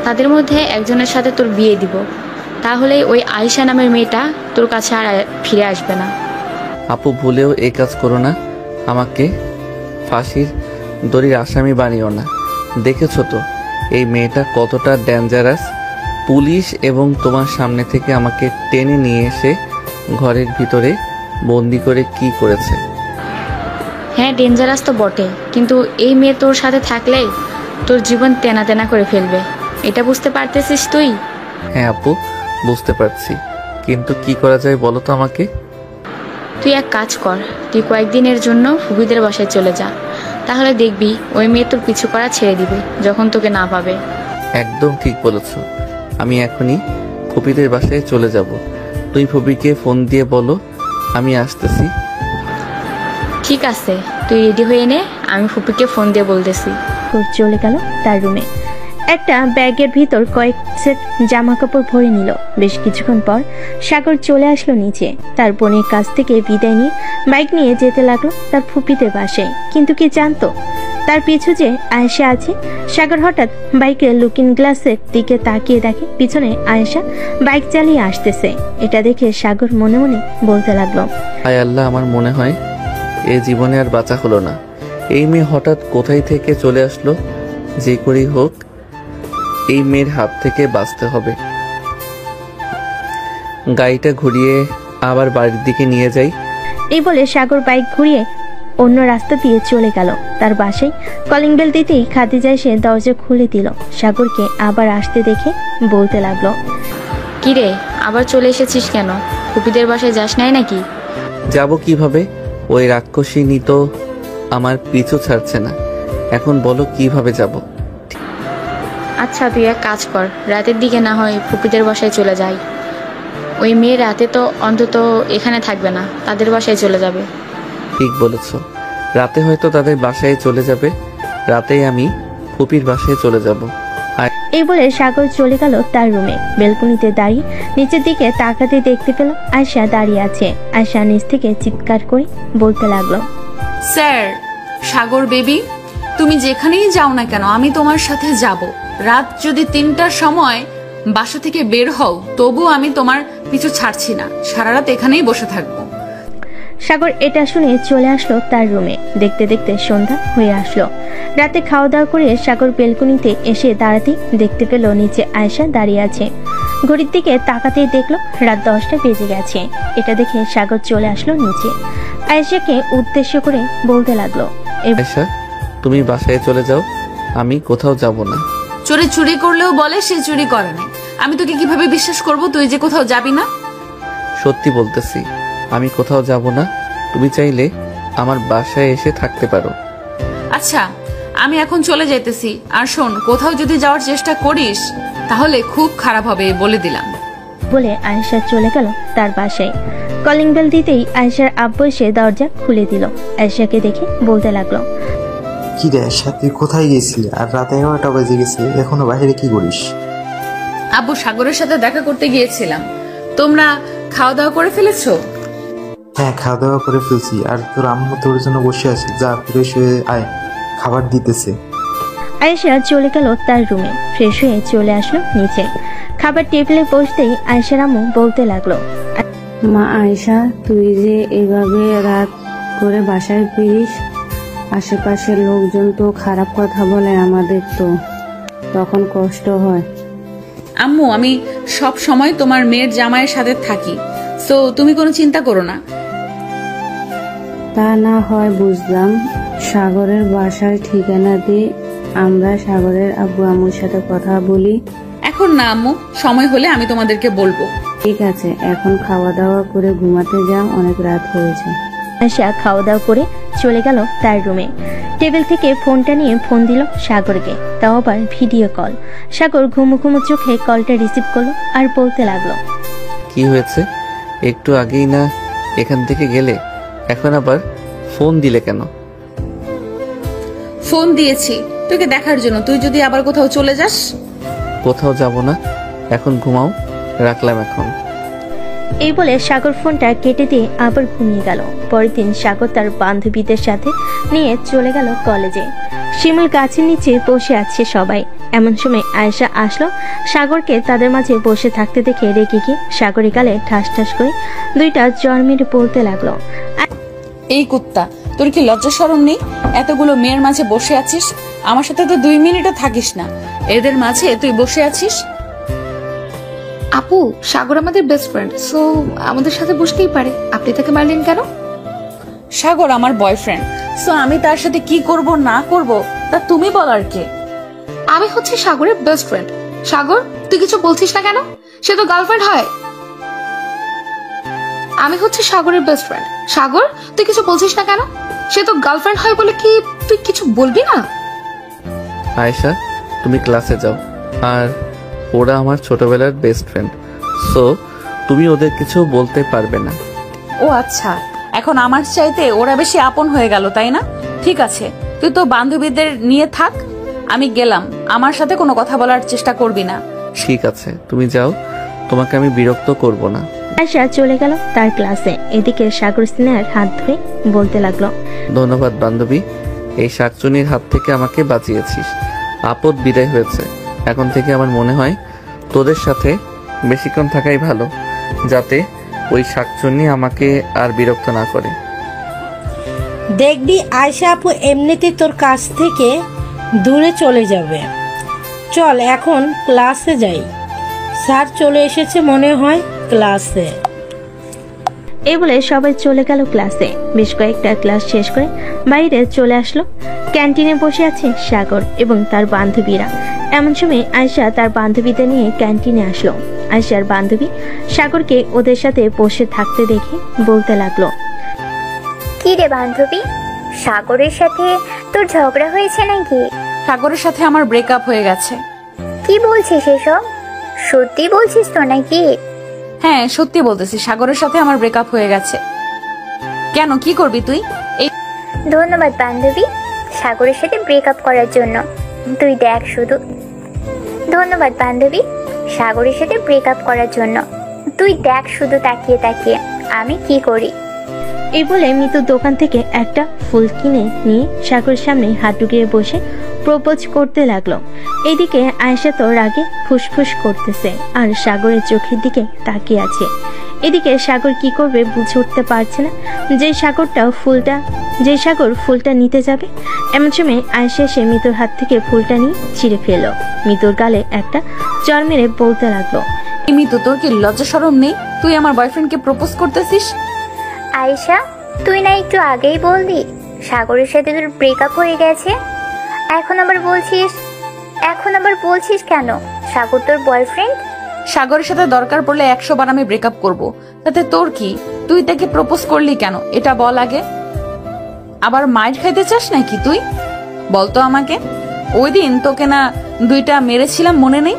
তাদের মধ্যে একজনের সাথে তোর বিয়ে দিব, তাহলে ওই আয়েশা নামের মেয়েটা তোর কাছে আর ফিরে আসবে না। আপু, ভুলেও এই কাজ করো না। আমাকে ফাঁসির দড়ির আসামি বানিও না। দেখেছো তো এই মেয়েটা কতটা ডেঞ্জারাস। পুলিশ এবং তোমার সামনে থেকে আমাকে টেনে নিয়ে এসে ঘরের ভিতরে বন্দি করে কি করেছে। হ্যাঁ, ডেঞ্জারাস তো বটে, কিন্তু এই মেয়ে তোর সাথে থাকলে তোর জীবন তেনা তেনা করে ফেলবে, এটা বুঝতে পারতেছিস তুই? হ্যাঁ আপু, বুঝতে পারছি, কিন্তু কি করা যায় বলো তো আমাকে। তুই এক কাজ কর, তুই কয়েকদিনের জন্য ফুবিদের বাসায় চলে যা, তাহলে দেখবি ওই মেয়ে তোর পিছু করা ছেড়ে দিবে যখন তোকে না পাবে। একদম ঠিক বলেছো, আমি এখনই ফুপিদের বাসায় চলে যাব। তুই ফুপিকে ফোন দিয়ে বলো আমি আসতেছি। ঠিক আছে, তুই রেডি হয়ে নে, আমি ফুপিকে ফোন দিয়ে বলতেছি। চলে গেল তার রুমে। একটা ব্যাগের ভিতর কয়েক সেট জামা কাপড় ভরে নিল। বেশ কিছুক্ষণ পর সাগর চলে আসলো নিচে। তার বোনের কাছ থেকে বিদায় নিয়ে বাইক নিয়ে যেতে লাগলো তার ফুপিতে বাসায়। কিন্তু কি জানতো তার পিছু যে আয়েশা আছে। সাগর হঠাৎ বাইকের লুকিং গ্লাসের দিকে তাকিয়ে দেখে পিছনে আয়েশা বাইক চালিয়ে আসতেছে। এটা দেখে সাগর মনে মনে বলতে লাগলো, হায় আল্লাহ, আমার মনে হয় এ জীবনে আর বাঁচা হলো না। এই মেয়ে হঠাৎ কোথায় থেকে চলে আসলো। যে করেই হোক এই মেয়ের হাত থেকে বাঁচতে হবে। গাড়িটা ঘুরিয়ে আবার বাড়ির দিকে নিয়ে যাই। এই বলে সাগর বাইক ঘুরিয়ে অন্য রাস্তা দিয়ে চলে গেল। তার বাসায় কলিং বেল দিতেই খাদিজা এসে দরজা খুলে দিল। সাগরকে আবার আসতে দেখে বলতে লাগলো, কিরে, আবার চলে এসেছিস কেন? ফুপিদের বাসায় যাস নাই নাকি? যাব কিভাবে? ওই রাক্ষসিনী তো আমার পিছু ছাড়ছে না। এখন বলো কিভাবে যাব? আচ্ছা, তুই এক কাজ কর, রাতের দিকে না হয় ফুপিদের বাসায় চলে যাই। ওই মেয়ে রাতে তো অন্তত এখানে থাকবে না, তাদের বাসায় চলে যাবে। ঠিক বলেছ, রাতে হয়তো তাদের বাসায় চলে যাবে। রাতেই আমি ফুপির বাসায় চলে যাব। এই বলে সাগর চলে গেল তার রুমে। বেলকনিতে দাঁড়িয়ে নিচের দিকে তাকাতে দেখতে পেল আয়শা দাঁড়িয়ে আছে। আয়শা নিচ থেকে চিৎকার করে বলতে লাগলো, স্যার, সাগর বেবি, তুমি যেখানেই যাও না কেন আমি তোমার সাথে যাব। রাত যদি 3টার সময় বাসা থেকে বের হও তবু আমি তোমার পিছু ছাড়ছি না। সারা রাত এখানেই বসে থাকবো। সাগর এটা শুনে চলে আসলো তার রুমে। দেখতে দেখতে সন্ধ্যা হয়ে আসলো। রাতে খাওয়া দাওয়া করে সাগর বেলকনিতে এসে দাঁড়াতে দেখতে পেল নিচে আয়শা দাঁড়িয়ে আছে। ঘড়ির দিকে তাকাতেই দেখলো রাত 10টা বেজে গেছে। এটা দেখে সাগর চলে আসলো নিচে। আয়েশাকে উদ্দেশ্য করে বলতে লাগলো, আয়েশা, তুমি বাসায় চলে যাও, আমি কোথাও যাব না। চুরি করলেও বলে সে চুরি করে নাই। আমি তোকে কিভাবে বিশ্বাস করব তুই যে কোথাও যাবি না? সত্যি বলতেছি, আমি কোথাও যাব না। তুমি চাইলে আমার বাসায় এসে থাকতে পারো। আচ্ছা, আমি এখন চলে যাইতেছি। আর শোন, কোথাও যদি যাওয়ার চেষ্টা করিস তাহলে খুব খারাপ হবে, বলে দিলাম। বলে আয়েশা চলে গেল তার বাসায়। কলিং বেল দিতেই আয়েশার আব্বু এসে দরজা খুলে দিল। আয়েশাকে দেখে বলতে লাগলো, কি রে আয়েশা, তুই কোথায় গেছিলি? আর রাত 11টা বেজে গেছে, এখনো বাইরে কি করিস? আব্বু, সাগরের সাথে দেখা করতে গিয়েছিলাম। তোমরা খাওয়া দাওয়া করে ফেলেছো? হ্যাঁ, খাওয়া দাওয়া করে ফেলছি। আর তোর আম্মু তোর জন্য বসে আছে, যা ফ্রেশ হয়ে আয়, খাবার দিতেছে। আয়েশা চলে গেল তার রুমে। ফ্রেশ হয়ে চলে আসলো নিচে। খাবার টেবিলে বসতেই আয়েশার আম্মু বলতে লাগলো, মা আয়েশা, তুই যে এভাবে রাত করে বাসায় ফিরিস, আশেপাশের লোকজন তো খারাপ কথা বলে, আমাদের তো তখন কষ্ট হয়। আম্মু, আমি সব সময় তোমার মেয়ের জামাইয়ের সাথে থাকি, সো তুমি কোনো চিন্তা করো না। তা না হয় বুঝলাম, সাগরের বাসার ঠিকানা দিয়ে আমরা সাগরের আব্বু আম্মুর সাথে কথা বলি। এখন না আম্মু, সময় হলে আমি তোমাদেরকে বলবো। ঠিক আছে, এখন খাওয়া দাওয়া করে ঘুমাতে যাও, অনেক রাত হয়েছে। আয়েশা খাওয়া দাওয়া করে চলে গেল তার রুমে। টেবিল থেকে ফোনটা নিয়ে ফোন দিল সাগরকে, তাও আবার ভিডিও কল। সাগর ঘুমু ঘুমু চোখে কলটা রিসিভ করলো আর বলতে লাগলো, কি হয়েছে? একটু আগেই না এখান থেকে গেলে, এখন আবার ফোন দিলে কেন? ফোন দিয়েছি তোকে দেখার জন্য, তুই যদি আবার কোথাও চলে যাস। কোথাও যাব না, এখন ঘুমাও, রাখলাম এখন। এই বলে সাগর ফোনটা কেটে দিয়ে আবার ঘুমিয়ে গেল। পরের দিন সাগর তার বান্ধবীদের সাথে নিয়ে চলে গেল কলেজে। শিমুল গাছের নিচে বসে আছে সবাই। এমন সময় আয়েশা আসলো। সাগরকে তাদের মাঝে বসে থাকতে দেখে রেগে গিয়ে সাগরের গালে ঠাস ঠাস করে দুইটা জ্বর মেরে বলতে লাগলো, এই কুত্তা, তোর কি লজ্জা শরম নেই? এতগুলো মেয়ের মাঝে বসে আছিস, আমার সাথে তো 2 মিনিটও থাকিস না, এদের মাঝে তুই বসে আছিস। আপু, সাগর আমাদের বেস্ট ফ্রেন্ড, সো আমাদের সাথে বসতেই পারে। আপনি তাকে মারলেন কেন? সাগর আমার বয়ফ্রেন্ড, সো আমি তার সাথে কি করব না করব তা তুমি বলার কে? আমি হচ্ছে সাগরের বেস্ট ফ্রেন্ড। সাগর, তুই কিছু বলছিস না কেন? সে তো গার্লফ্রেন্ড হয়। আমি হচ্ছে সাগরের বেস্ট ফ্রেন্ড। সাগর, তুই কিছু বলছিস না কেন? সে তো গার্লফ্রেন্ড হয় বলে কি তুই কিছু বলবি না? আয়েশা, তুমি ক্লাসে যাও। আর ওরা আমার ছোটবেলার বেস্ট ফ্রেন্ড, সো তুমি ওদের কিছু বলতে পারবে না। ও আচ্ছা, এখন আমার চাইতে ওরা বেশি আপন হয়ে গেল, তাই না? ঠিক আছে, তুই তো বান্ধবীদের নিয়ে থাক, আমি গেলাম। আমার সাথে কোনো কথা বলার চেষ্টা করবি না। ঠিক আছে, তুমি যাও, তোমাকে আমি বিরক্ত করব না। আয়েশা চলে গেল তার ক্লাসে। এদিকে সাগর স্নেহার হাত ধরে বলতে লাগলো, ধন্যবাদ বান্ধবী, এই শাকচুনির হাত থেকে আমাকে বাঁচিয়েছিস। আপদ বিদায় হয়েছে। এখন থেকে আমার মনে হয় তোদের সাথে বেশিক্ষণ থাকাই ভালো, যাতে ওই শাকচুনি আমাকে আর বিরক্ত না করে। দেখবি আয়শা আপু এমনিতে তোর কাছ থেকে দূরে চলে যাবে। চল এখন ক্লাসে যাই, স্যার চলে এসেছে মনে হয় ক্লাসে। এই বলে সবাই চলে গেল ক্লাসে। বেশ কয়েকটা ক্লাস শেষ করে বাইরে চলে আসলো। ক্যান্টিনে বসে আছে সাগর এবং তার বান্ধবীরা। এমন সময় আয়েশা তার বান্ধবীদের নিয়ে ক্যান্টিনে আসলো। আয়েশার বান্ধবী সাগরকে ওদের সাথে বসে থাকতে দেখে বলতে লাগলো, কি রে বান্ধবী, সাগরের সাথে তোর ঝগড়া হয়েছে নাকি? সাগরের সাথে আমার ব্রেকআপ হয়ে গেছে। কি বলছিস এসব? সত্যি বলছিস তো নাকি? হ্যাঁ, সত্যি বলতেছি, সাগরের সাথে আমার ব্রেকআপ হয়ে গেছে। কেন, কি করবি তুই? এই ধন্যবাদ বান্ধবী, সাগরের সাথে ব্রেকআপ করার জন্য। তুই দেখ শুধু। ধন্যবাদ বান্ধবী, সাগরের সাথে ব্রেকআপ করার জন্য। তুই দেখ শুধু তাকিয়ে তাকিয়ে আমি কি করি। এই বলে মিতু দোকান থেকে একটা ফুল কিনে নিয়ে সাগরের সামনে হাত ঢুকিয়ে বসে প্রপোজ করতে লাগলো। এদিকে আয়েশা তো রাগে ফুসফুস করতেছে আর সাগরের চোখের দিকে তাকিয়ে আছে। এদিকে সাগর কি করবে বুঝে উঠতে পারছে না। যে সাগর ফুলটা নিতে যাবে, এমন সময় আয়েশা এসে মিতুর হাত থেকে ফুলটা নিয়ে ছিঁড়ে ফেললো। মিতুর গালে একটা চড় মেরে বলতে লাগলো, মিতু, তোর কি লজ্জা শরম নেই? তুই আমার বয়ফ্রেন্ডকে প্রপোজ করতেছিস? আয়েশা, তুই না একটু আগেই বললি সাগরের সাথে তোর ব্রেকআপ হয়ে গেছে? এখন আবার বলছিস কেন সাগর তোর বয়ফ্রেন্ড? সাগরের সাথে দরকার পড়লে 100 বার আমি ব্রেকআপ করব, তাতে তোর কি? তুই তাকে প্রপোজ করলি কেন এটা বল আগে। আবার মাইর খাইতে চাস নাকি তুই? বলতো আমাকে। ওই দিন তোকে না 2টা মেরেছিলাম, মনে নেই?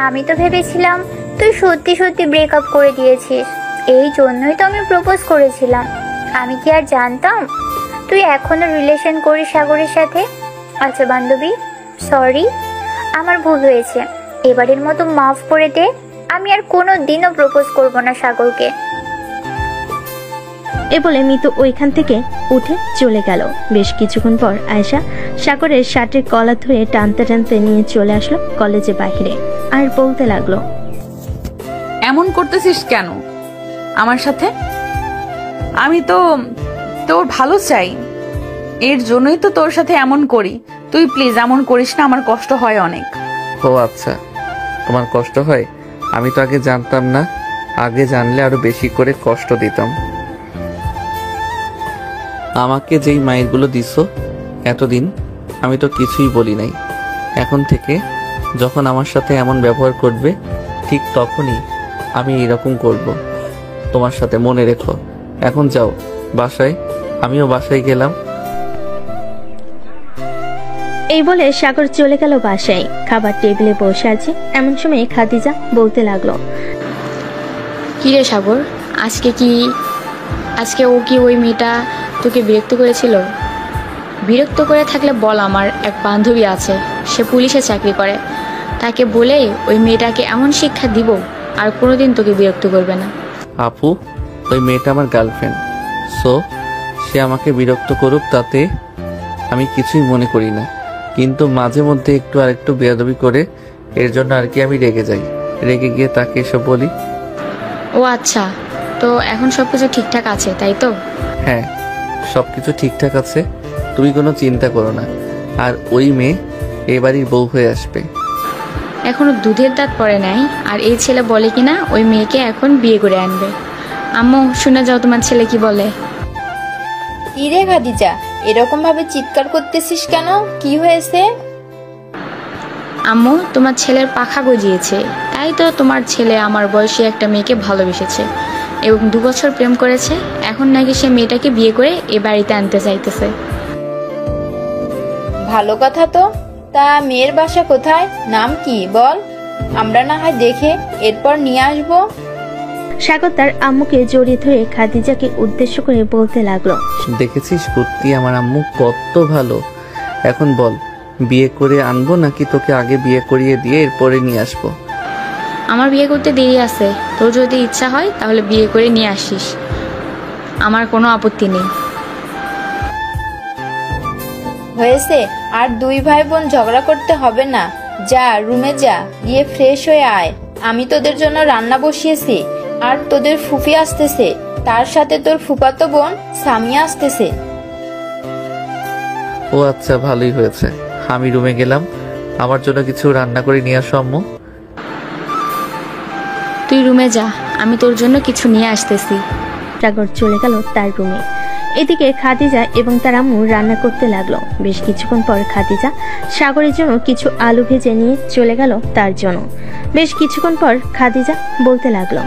আমি তো ভেবেছিলাম তুই সত্যি সত্যি ব্রেকআপ করে দিয়েছিস, এই জন্যই তো আমি প্রপোজ করেছিলাম। আমি কি আর জানতাম তুই এখনো রিলেশন করিস সাগরের সাথে? আচ্ছা বান্ধবী, সরি, আমার ভুল হয়েছে, এবারের মতো মাফ করে দে। আমি আর কোনো দিনও প্রপোজ করব না সাগরকে। এ বলে মিতু ওইখান থেকে উঠে চলে গেল। বেশ কিছুক্ষণ পর আয়েশা সাগরের শার্টের কলার ধরে টানতে টানতে নিয়ে চলে আসলো কলেজের বাইরে আর বলতে লাগলো, এমন করতেছিস কেন আমার সাথে? আমি তো তোর ভালো চাই, এর জন্যই তো তোর সাথে এমন করি। তুই প্লিজ এমন করিস না, আমার কষ্ট হয় অনেক। ও আচ্ছা, তোমার কষ্ট হয়? আমি তো আগে জানতাম না, আগে জানলে আরো বেশি করে কষ্ট দিতাম। আমাকে যেই মাইরগুলো দিছো এতদিন, আমি তো কিছুই বলি নাই। এখন থেকে যখন আমার সাথে এমন ব্যবহার করবে, ঠিক তখনই আমি এরকম করব তোমার সাথে, মনে রেখো। এখন যাও বাসায়। আমিও বাসায় গেলাম। এই বলে সাগর চলে গেল বাসায়। খাবার টেবিলে বসে আছে, এমন সময় খাদিজা বলতে লাগলো, কি রে সাগর, আজকে ও কি ওই মেয়েটা তোকে বিরক্ত করেছিল? বিরক্ত করে থাকলে বল, আমার এক বান্ধবী আছে, সে পুলিশে চাকরি করে, তাকে বলে ওই মেয়েটাকে এমন শিক্ষা দিব আর কোনোদিন তোকে বিরক্ত করবে না। আপু, ওই মেয়েটা আমার গার্লফ্রেন্ড, সো সে আমাকে বিরক্ত করুক তাতে আমি কিছুই মনে করি না, কিন্তু মাঝে মধ্যে একটু আরেকটু বেয়াদবি করে এর জন্য আর কি আমি রেগে যাই, রেগে গিয়ে তাকে এসব বলি। ও আচ্ছা, তো এখন সব কিছু ঠিকঠাক আছে তাই তো? হ্যাঁ, সব কিছু ঠিকঠাক আছে, তুমি কোনো চিন্তা করো না। আর ওই মেয়ে এ বাড়ির বউ হয়ে আসবে। এখনো দুধের দাঁত পড়ে নাই, আর এই ছেলে বলে কিনা ওই মেয়েকে এখন বিয়ে করে আনবে। আম্মু, শুনে যাও তোমার ছেলে কি বলে। কি রে খাদিজা, এরকম ভাবে চিৎকার করতেছিস কেন? কি হয়েছে? আম্মু, তোমার ছেলের পাখা গজিয়েছে, তাই তো তোমার ছেলে আমার বয়সী একটা মেয়েকে ভালোবেসেছে এবং 2 বছর প্রেম করেছে। এখন নাকি সে মেয়েটাকে বিয়ে করে এ বাড়িতে আনতে চাইতেছে। ভালো কথা তো। তা মেয়ের বাসা কোথায়, নাম কি বল, আমরা না হয় দেখে এরপর নিয়ে আসবো। সাগর তার আম্মুকে জড়িয়ে ধরে খাদিজাকে উদ্দেশ্য করে বলতে লাগলো, দেখেছিস সত্যি আমার আম্মু কত ভালো। এখন বল, বিয়ে করে আনবো নাকি তোকে আগে বিয়ে করিয়ে দিয়ে এরপরে নিয়ে আসবো? আমার বিয়ে করতে দেরি আছে, তোর যদি ইচ্ছা হয় তাহলে বিয়ে করে নিয়ে আসিস, আমার কোনো আপত্তি নেই। হয়েছে, আর 2 ভাই বোন ঝগড়া করতে হবে না। যা রুমে যা, গিয়ে ফ্রেশ হয়ে আয়। আমি তোদের জন্য রান্না বসিয়েছি, আর তোদের ফুফি আসতেছে, তার সাথে তোর ফুফাতো বোন সামিয়া আসতেছে। ও আচ্ছা, ভালোই হয়েছে। আমি রুমে গেলাম, আমার জন্য কিছু রান্না করে নিয়ে আসো আম্মু। তুই রুমে যা, আমি তোর জন্য কিছু নিয়ে আসতেছি। সাগর চলে গেল তার রুমে। এদিকে খাদিজা এবং তার আম্মু রান্না করতে লাগলো। বেশ কিছুক্ষণ পর খাদিজা সাগরের জন্য কিছু আলু ভেজে নিয়ে চলে গেল তার জন্য। বেশ কিছুক্ষণ পর খাদিজা বলতে লাগলো,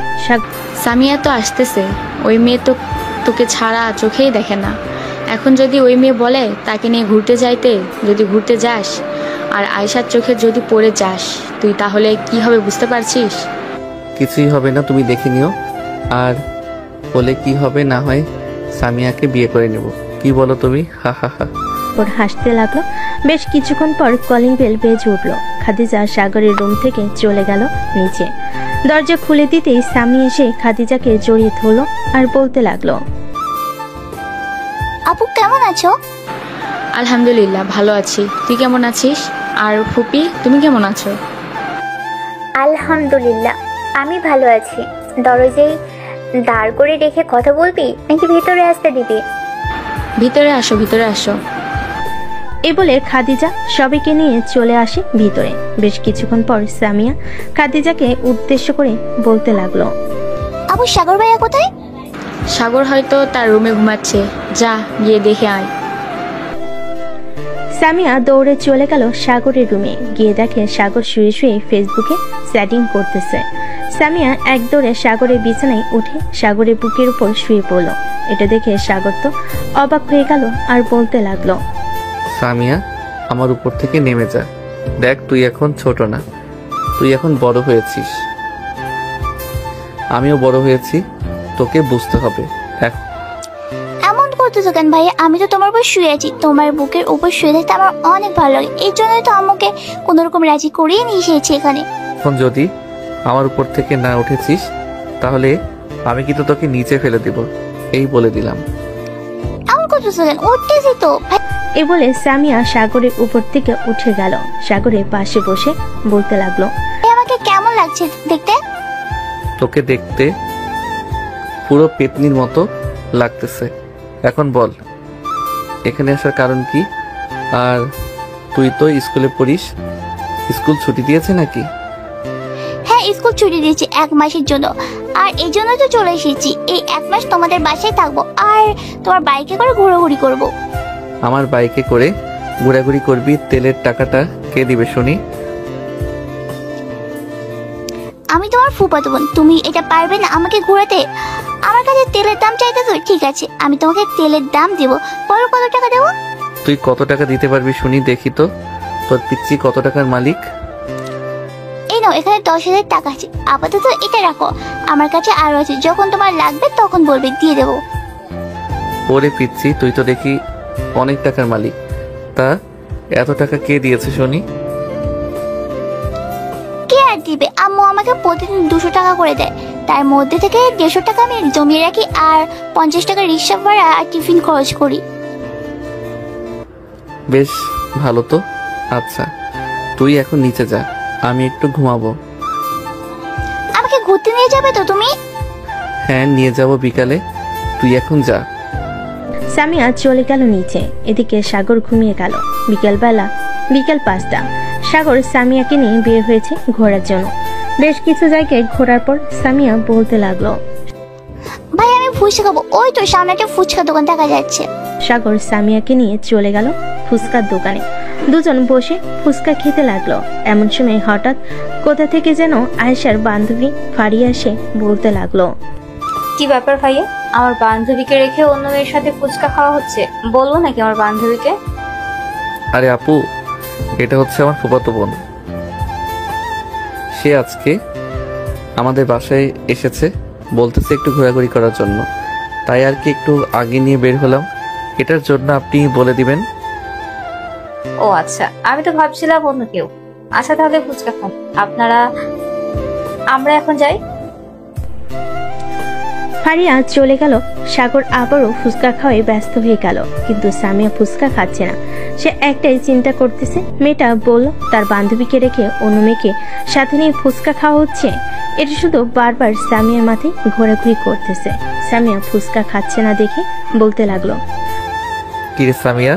সামিয়া তো আসতেছে, ওই মেয়ে তো তোকে ছাড়া চোখেই দেখে না। এখন যদি ওই মেয়ে বলে তাকে নিয়ে ঘুরতে যাইতে, যদি ঘুরতে যাস আর আয়শার চোখে যদি পড়ে যাস, তুই তাহলে কি হবে বুঝতে পারছিস? কিছুই হবে না, তুমি দেখে নিও। আর বলে কি হবে না হয় সামিয়াকে বিয়ে করে নেব, কি বলো তুমি? হা হা হা। ওর হাসতে লাগলো। বেশ কিছুক্ষণ পর কলিং বেল বেজে উঠলো। খাদিজা সাগরের রুম থেকে চলে গেল নিচে। দরজা খুলে দিতেই সামি এসে খাদিজাকে জড়িয়ে ধরলো আর বলতে লাগলো, আপু কেমন আছো? আলহামদুলিল্লাহ ভালো আছি, তুই কেমন আছিস? আর ফুপি, তুমি কেমন আছো? আলহামদুলিল্লাহ আমি ভালো আছি। দরজায় দাঁড় করে রেখে কথা বলবি নাকি ভিতরে আসতে দিবি? ভিতরে আসো, ভিতরে আসো। এ বলে খাদিজা সবাইকে নিয়ে চলে আসে ভিতরে। বেশ কিছুক্ষণ পর সামিয়া খাদিজাকে উদ্দেশ্য করে বলতে লাগলো, আপু সাগর ভাইয়া কোথায়? সাগর হয়তো তার রুমে ঘুমাচ্ছে, যা গিয়ে দেখে আয়। সামিয়া দৌড়ে চলে গেল সাগরের রুমে। গিয়ে দেখে সাগর শুয়ে শুয়ে ফেসবুকে চ্যাটিং করতেছে। সামিয়া এক দৌড়ে সাগরের বিছানায় উঠে সাগরের বুকের উপর শুয়ে পড়ল। এটা দেখে সাগর তো অবাক হয়ে গেল আর বলতে লাগলো, সামিয়া, আমার উপর থেকে নেমে যা। দেখ, তুই এখন ছোট না, তুই এখন বড় হয়েছিস, আমিও বড় হয়েছি, তোকে বুঝতে হবে। এমন করতেছো কেন ভাইয়া? আমি তো তোমার উপর শুয়ে আছি, তোমার বুকের উপর শুয়ে থাকতে আমার অনেক ভালো লাগে, এই জন্যই তো আমাকে কোন রকম রাজি করিয়ে নিয়ে এসেছি এখানে। এখন যদি আমার উপর থেকে না উঠেছিস তাহলে আমি কিন্তু তোকে নিচে ফেলে দিব, এই বলে দিলাম। এমন করতেছো কেন? উঠতেছি তো। এ বলে সামিয়া সাগরের উপর থেকে উঠে গেল। সাগরের পাশে বসে বলতে লাগলো, আমাকে কেমন লাগছে দেখতে? তোকে দেখতে পুরো পেতনির মতো লাগতেছে। এখন বল, এখানে আসার কারণ কি? আর তুই তো স্কুলে পড়িস, স্কুল ছুটি দিয়েছে নাকি? হ্যাঁ, স্কুল ছুটি দিয়েছে 1 মাসের জন্য, আর এই জন্য তো চলে এসেছি। এই 1 মাস তোমাদের বাসায় থাকবো আর তোমার বাইকে করে ঘোরাঘুরি করব। আমার বাইকে করে ঘোরাঘুরি করবি? তেলের টাকাটা কে দিবে শুনি? আমি তোমার ফুফাতো বোন, তুমি এটা পারবে না আমাকে ঘোরাতে? আমার কাছে তেলের দাম চাইতেছো, ঠিক আছে আমি তোমাকে তেলের দাম দেব। বলো কত টাকা দেবো? তুই কত টাকা দিতে পারবি শুনি, দেখি তো তোর পিচ্ছি কত টাকার মালিক। এই নাও, এখানে 10,000 টাকা আছে, আপাতত এটা রাখো। আমার কাছে আরো আছে, যখন তোমার লাগবে তখন বলবে, দিয়ে দেবো। ওরে পিচ্ছি, তুই তো দেখি অনেক টাকার মালিক, তা এত টাকা কে দিয়েছে শুনি? কে আর দিবে? আম্মু আমাকে আমাকে প্রতিদিন 200 টাকা করে দেয়, তার মধ্যে থেকে 150 টাকা আমি জমিয়ে রাখি আর 50 টাকা রিক্সা ভাড়া আর টিফিন খরচ করি। বেশ ভালো তো। আচ্ছা তুই এখন নিচে যা, আমি একটু ঘুমাবো। আমাকে ঘুরতে নিয়ে যাবে তো তুমি? হ্যাঁ নিয়ে যাব বিকালে, তুই এখন যা। সামিয়া চলে গেল নিচে। এদিকে সাগর ঘুমিয়ে গেল। বিকেল 5টা। সাগর সামিয়াকে নিয়ে বের হয়েছে ঘোরার জন্য। বেশ কিছু জায়গায় ঘোরার পর সামিয়া বলতে লাগলো, ভাই আমি ফুচকা খাবো, ওই তো সামনে একটা ফুচকা দোকান দেখা যাচ্ছে। সাগর সামিয়াকে নিয়ে চলে গেল ফুচকার দোকানে। দুজন বসে ফুচকা খেতে লাগলো। এমন সময় হঠাৎ কোথা থেকে যেন আয়েশার বান্ধবী ফারিয়া এসে বলতে লাগলো, কি ব্যাপার ভাইয়া, আমার বান্ধবীকে রেখে অন্য মেয়ের সাথে ফুচকা খাওয়া হচ্ছে? বলবো নাকি আমার বান্ধবীকে? আরে আপু, এটা হচ্ছে আমার ফুফাতো বোন। সে আজকে আমাদের বাসায় এসেছে, বলতেছে একটু ঘোরাঘুরি করার জন্য, তাই আর কি একটু আগে নিয়ে বের হলাম। এটার জন্য আপনি বলে দিবেন। ও আচ্ছা, আমি তো ভাবছিলাম অন্য কেউ। আচ্ছা তাহলে ফুচকা খান আমরা এখন যাই। ফারিয়া চলে গেল। সাগর আবারও ফুচকা খাওয়ায় ব্যস্ত হয়ে গেল, কিন্তু সামিয়া ফুচকা খাচ্ছে না। সে একটাই চিন্তা করতেছে, মেয়েটা বলল তার বান্ধবীকে রেখে অন্য মেয়েকে সাথে নিয়ে ফুচকা খাওয়া হচ্ছে। এটা শুধু বারবার সামিয়ার মাথায় ঘোরাঘুরি করতেছে। সামিয়া ফুচকা খাচ্ছে না দেখে বলতে লাগলো, কি রে সামিয়া,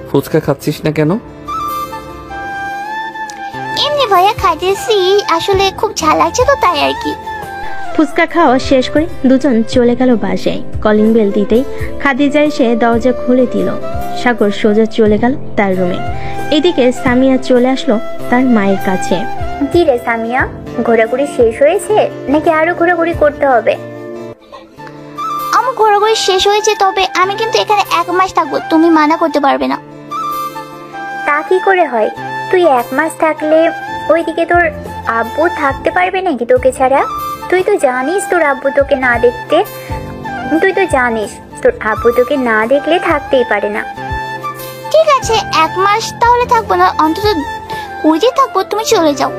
ফুচকা খাচ্ছিস না কেন? এমনি ভাইয়া খাইতেছি, আসলে খুব ঝাল লাগছে তো তাই আর কি। ফুচকা খাওয়া শেষ করে দুজন চলে গেল বাসায়। কলিং বেল দিতেই খাদিজা এসে দরজা খুলে দিল। সাগর সোজা চলে গেল তার রুমে। এদিকে সামিয়া চলে আসলো তার মায়ের কাছে। কি রে সামিয়া, ঘোরাঘুরি শেষ হয়েছে নাকি আরো ঘোরাঘুরি করতে হবে? আমার ঘোরাঘুরি শেষ হয়েছে, তবে আমি কিন্তু এখানে 1 মাস থাকবো, তুমি মানা করতে পারবে না। তা কি করে হয়? তুই 1 মাস থাকলে ওইদিকে তোর আব্বু থাকতে পারবে নাকি তোকে ছাড়া? তুই তো জানিস তোর আব্বু তোকে না দেখলে থাকতেই পারে না। ঠিক আছে 1 মাস তাহলে থাকবো না, অন্তত 20 দিন থাকবো, তুমি চলে যাও।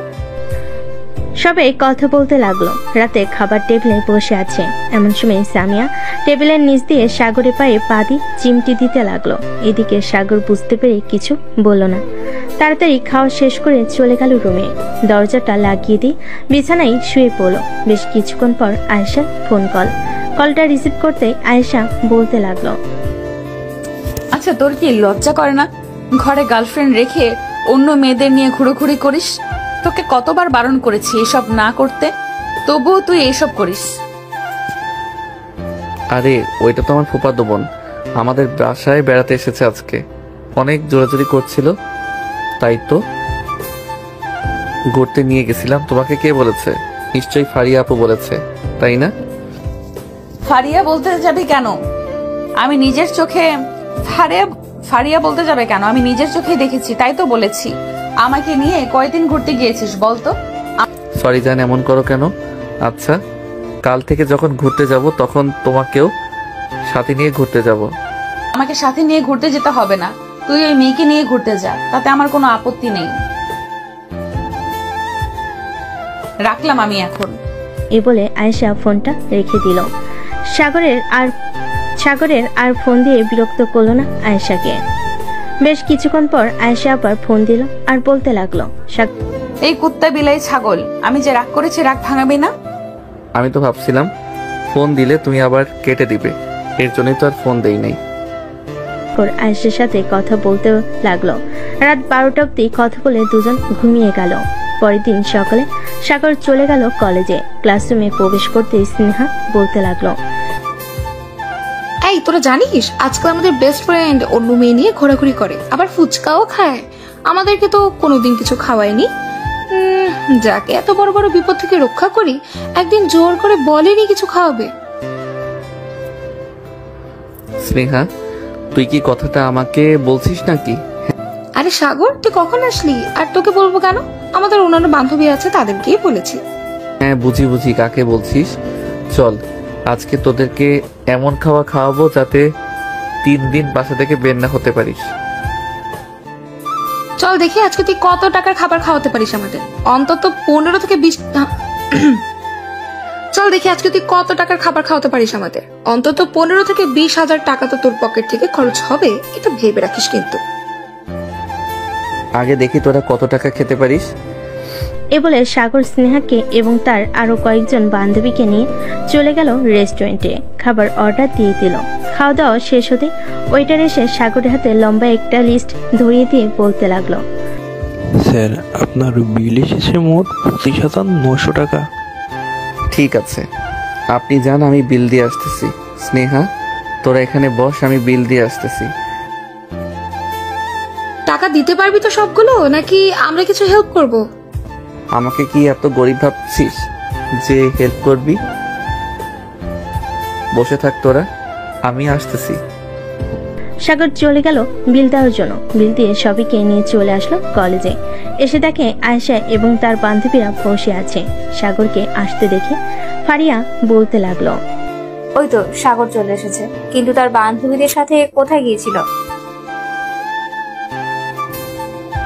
সবাই কথা বলতে লাগলো। রাতে খাবার টেবিলে বসে আছে। এমন সময় সামিয়া টেবিলের নিচ দিয়ে সাগরের পায়ে পা দিয়ে চিমটি দিতে লাগলো। এদিকে সাগর বুঝতে পেরে কিছু বলল না। তাড়াতাড়ি খাওয়া শেষ করে চলে গেল রুমে। দরজাটা লাগিয়ে দিয়ে বিছানায় শুয়ে পড়ল। বেশ কিছুক্ষণ পর আয়েশার ফোন কলটা রিসিভ করতে আয়েশা বলতে লাগলো, আচ্ছা তোর কি লজ্জা করে না? ঘরে গার্লফ্রেন্ড রেখে অন্য মেয়েদের নিয়ে ঘুরোঘুরি করিস? তোকে কতবার বারণ করেছি এসব না করতে, তবুও তুই এসব করিস। আরে ওইটা তো আমার ফুফাতো বোন, আমাদের বাসায় বেড়াতে এসেছে আজকে। অনেক জোরাজোরি করছিল, তাই তো ঘুরতে নিয়ে গেছিলাম। তোমাকে কে বলেছে? নিশ্চয়ই ফারিয়া আপু বলেছে, তাই না? ফারিয়া বলতে যাবে কেন? আমি নিজের চোখে ফারিয়া বলতে যাবে কেন? আমি নিজের চোখেই দেখেছি, তাই তো বলেছি। আমাকে নিয়ে কয়দিন ঘুরতে গিয়েছিস বলতো? সরি জান, এমন করো কেন? আচ্ছা কাল থেকে যখন ঘুরতে যাব তখন তোমাকেও সাথে নিয়ে ঘুরতে যাব। আমাকে সাথে নিয়ে ঘুরতে যেতে হবে না, তুই ওই মেয়েকে নিয়ে ঘুরতে যা, তাতে আমার কোনো আপত্তি নেই। রাখলাম আমি এখন। এ বলে আয়েশা ফোনটা রেখে দিল। সাগরের আর ফোন দিয়ে বিরক্ত করলো না আয়েশাকে। বেশ কিছুক্ষণ পর আয়েশা আবার ফোন দিল আর বলতে লাগলো, এই কুত্তা বিলাই ছাগল, আমি যে রাগ করেছি রাগ ভাঙাবি না? আমি তো ভাবছিলাম ফোন দিলে তুমি আবার কেটে দিবে, এর জন্যই তো আর ফোন দেই নাই। আয়েশার সাথে কথা বলতে লাগলো। রাত 12টা অব্দি কথা বলে দুজন ঘুমিয়ে গেল। পরের দিন সকালে সাগর চলে গেল কলেজে। ক্লাসরুমে প্রবেশ করতে স্নেহা বলতে লাগলো, এই তোরা জানিস আজকাল আমাদের বেস্ট ফ্রেন্ড অন্য মেয়ে নিয়ে ঘোরাঘুরি করে, আবার ফুচকাও খায়। আমাদেরকে তো কোনোদিন কিছু খাওয়ায়নি। যাকে এত বড় বড় বিপদ থেকে রক্ষা করি, একদিন জোর করে বলেনি কিছু খাওয়াবে। স্নেহা, তুই কি কথাটা আমাকে বলছিস নাকি? আরে সাগর, তুই কখন আসলি? আর তোকে বলবো কেন? আমাদের অন্যান্য বান্ধবী আছে, তাদেরকেই বলেছি। হ্যাঁ বুঝি কাকে বলছিস। চল আজকে তোদেরকে এমন খাওয়া খাওয়াবো যাতে 3 দিন বাসা থেকে বের না হতে পারিস। চল দেখি আজকে তুই কত টাকার খাবার খাওয়াতে পারিস আমাদের। অন্তত 15 থেকে 20 চল দেখি আজকে তুই কত টাকার খাবার খাওয়াতে পারিস আমাদের। অন্তত 15 থেকে 20,000 টাকা তো তোর পকেট থেকে খরচ হবে, এটা ভেবে রাখিস কিন্তু। আগে দেখি তোরা কত টাকা খেতে পারিস। এ বলে সাগর স্নেহাকে এবং তার আরো কয়েকজন বান্ধবীকে নিয়ে চলে গেল রেস্টুরেন্টে। খাবার অর্ডার দিয়ে দিল। খাওয়া দাওয়া শেষ হতে ওয়েটার এসে সাগরের হাতে লম্বা একটা লিস্ট ধরিয়ে দিয়ে বলতে লাগলো, স্যার আপনার বিল এসেছে মোট 25,900 টাকা। ঠিক আছে, আপনি যান, আমি বিল দিয়ে আসতেছি। স্নেহা, তোরা এখানে বস, আমি বিল দিয়ে আসতেছি। টাকা দিতে পারবি তো সবগুলো, নাকি আমরা কিছু হেল্প করব? আমাকে কি এত গরিব ভাবছিস যে হেল্প করবি? বসে থাক তোরা, আমি আসতেছি। সাগর চলে গেল বিল দেওয়ার জন্য। বিল দিয়ে সবাইকে নিয়ে চলে আসলো কলেজে। এসে দেখে আয়েশা এবং তার বান্ধবীরা বসে আছে। সাগরকে আসতে দেখে ফারিয়া বলতে লাগলো, ওই তো সাগর চলে এসেছে, কিন্তু তার বান্ধবীদের সাথে কোথায় গিয়েছিল?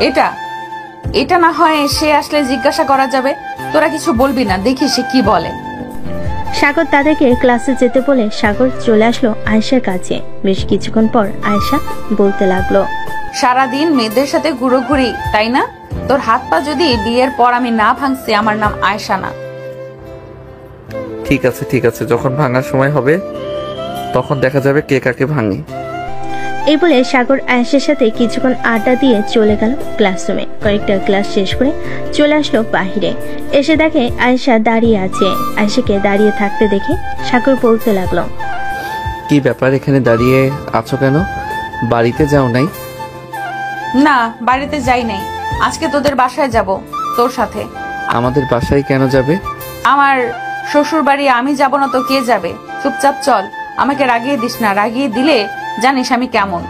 এটা এটা না হয় সে আসলে জিজ্ঞাসা করা যাবে। তোরা কিছু বলবি না, দেখি সে কি বলে। সাগর তাদেরকে ক্লাসে যেতে বলে সাগর চলে আসলো আয়েশার কাছে। বেশ কিছুক্ষণ পর আয়েশা বলতে লাগলো, সারাদিন মেয়েদের সাথে ঘুরোঘুরি, তাই না? তোর হাত পা যদি বিয়ের পর আমি না ভাঙছি, আমার নাম আয়েশা না। ঠিক আছে ঠিক আছে, যখন ভাঙার সময় হবে তখন দেখা যাবে কে কাকে ভাঙে। এই বলে সাগর আয়েশার সাথে কিছুক্ষণ আড্ডা দিয়ে চলে গেল ক্লাসরুমে। কয়েকটা ক্লাস শেষ করে চলে আসলো বাহিরে। এসে দেখে আয়েশা দাঁড়িয়ে আছে। আয়েশাকে দাঁড়িয়ে থাকতে দেখে সাগর বলতে লাগলো, কি ব্যাপার, এখানে দাঁড়িয়ে আছো কেন? বাড়িতে যাও নাই? না, বাড়িতে যাই নাই, আজকে তোদের বাসায় যাব তোর সাথে। আমাদের বাসায় কেন যাবে? আমার শ্বশুর বাড়ি, আমি যাব না তো কে যাবে? চুপচাপ চল, আমাকে রাগিয়ে দিস না, রাগিয়ে দিলে জানিস আমি কেমন।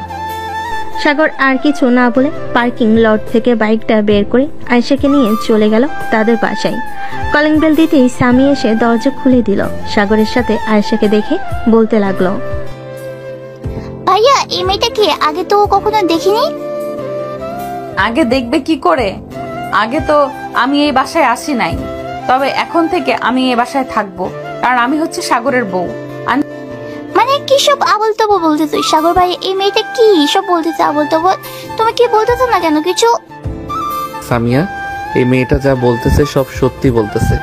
সাগর আর কিছু না বলে পার্কিং লট থেকে বাইকটা বের করে আয়েশাকে নিয়ে চলে গেল তাদের বাসায়। কলিং বেল দিতেই স্বামী এসে দরজা খুলে দিল। সাগরের সাথে আয়েশাকে দেখে বলতে লাগলো, ভাইয়া এই মেয়েটা কি? আগে তো কখনো দেখিনি। আগে দেখবে কি করে? আগে তো আমি এই বাসায় আসি নাই, তবে এখন থেকে আমি এই বাসায় থাকবো, কারণ আমি হচ্ছে সাগরের বউ। মানে কি সব আবল তাবল বলতেছো সাগর ভাই? এই মেয়েটা কি সব বলতেছে আবল তাবল? তুমি কি বলতেছো না কেন কিছু? সামিয়া, এই মেয়েটা যা বলতেছে সব সত্যি বলতেছে।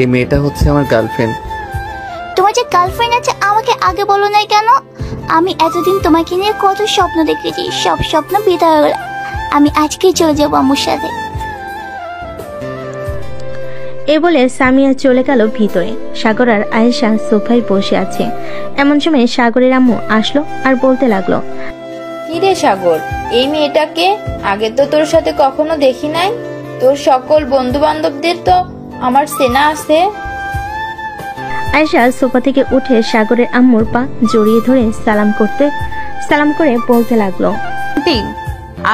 এই মেয়েটা হচ্ছে আমার গার্লফ্রেন্ড। তোমার যে গার্লফ্রেন্ড আছে আমাকে আগে বলো নাই কেন? আমি এতদিন তোমাকে নিয়ে কত স্বপ্ন দেখেছি, সব স্বপ্ন বিদায় হয়ে গেল। আমি আজকেই চলে যাবো আম্মুর সাথে। এ বলে সামিয়া চলে গেল ভিতরে। সাগর আর আয়েশা সোফায় বসে আছে। এমন সময় সাগরের আম্মু আসলো আর বলতে লাগলো, কি রে সাগর, এই মেয়েটাকে আগে তো তোর সাথে কখনো দেখি নাই। তোর সকল বন্ধু বান্ধবদের তো আমার চেনা আছে। আয়েশা সোফা থেকে উঠে সাগরের আম্মুর পা জড়িয়ে ধরে সালাম করে বলতে লাগলো, আন্টি,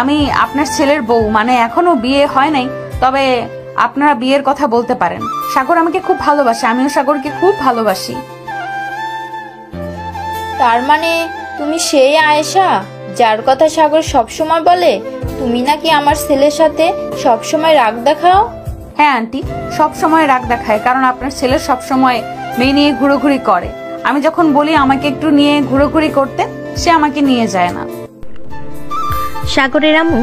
আমি আপনার ছেলের বউ, মানে এখনো বিয়ে হয় নাই, তবে আপনারা বিয়ের কথা বলতে পারেন। সাগর আমাকে খুব ভালোবাসে, আমিও সাগরকে খুব ভালোবাসি। তার মানে তুমি সেই আয়েশা যার কথা সাগর সবসময় বলে? তুমি নাকি আমার ছেলের সাথে সবসময় রাগ দেখাও? হ্যাঁ আন্টি, সব সময় রাগ দেখায়, কারণ আপনার ছেলে সব সময় মেয়ে নিয়ে ঘুরোঘুরি করে। আমি যখন বলি আমাকে একটু নিয়ে ঘুরোঘুরি করতে, সে আমাকে নিয়ে যায় না। সাগরের আম্মু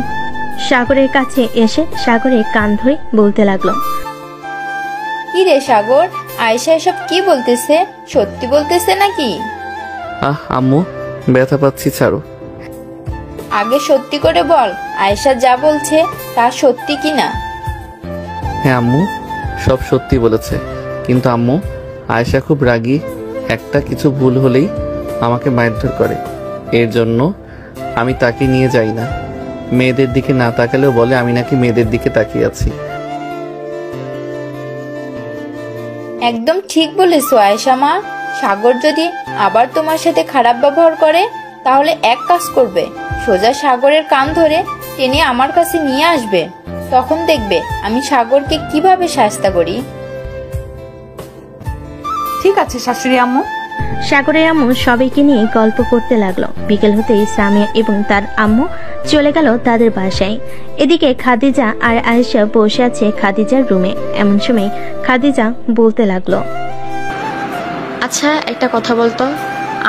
সাগরের কাছে এসে সাগরের কান ধরে বলতে লাগলো, কি রে সাগর, আয়েশা এসব কি বলতেছে? সত্যি বলতেছে নাকি? আম্মু, ব্যথা পাচ্ছি, ছাড়ো। আগে সত্যি করে বল, আয়েশা যা বলছে তা সত্যি কিনা? হ্যাঁ আম্মু, সব সত্যি বলেছে। কিন্তু আম্মু, আয়েশা খুব রাগী। একটা কিছু ভুল হলেই আমাকে মারধর করে। এর জন্য আমি তাকে নিয়ে যাই না। মেয়েদের দিকে না তাকালেও বলে আমি নাকি মেয়েদের দিকে তাকিয়ে আছি। একদম ঠিক বলেছো আয়েশা মা। সাগর যদি আবার তোমার সাথে খারাপ ব্যবহার করে, তাহলে এক কাজ করবে, সোজা সাগরের কান ধরে টেনে আমার কাছে নিয়ে আসবে। তখন দেখবে আমি সাগরকে কিভাবে শাস্তি করি। ঠিক আছে শাশুড়ি আম্মু, সাগরের আম্মু সবাইকে নিয়ে গল্প করতে লাগলো। বিকেল হতেই সামিয়া এবং তার আম্মু চলে গেল তাদের বাসায়। এদিকে খাদিজা আর আয়েশা বসে আছে খাদিজার রুমে। এমন সময় খাদিজা বলতে লাগলো, আচ্ছা একটা কথা বলতো,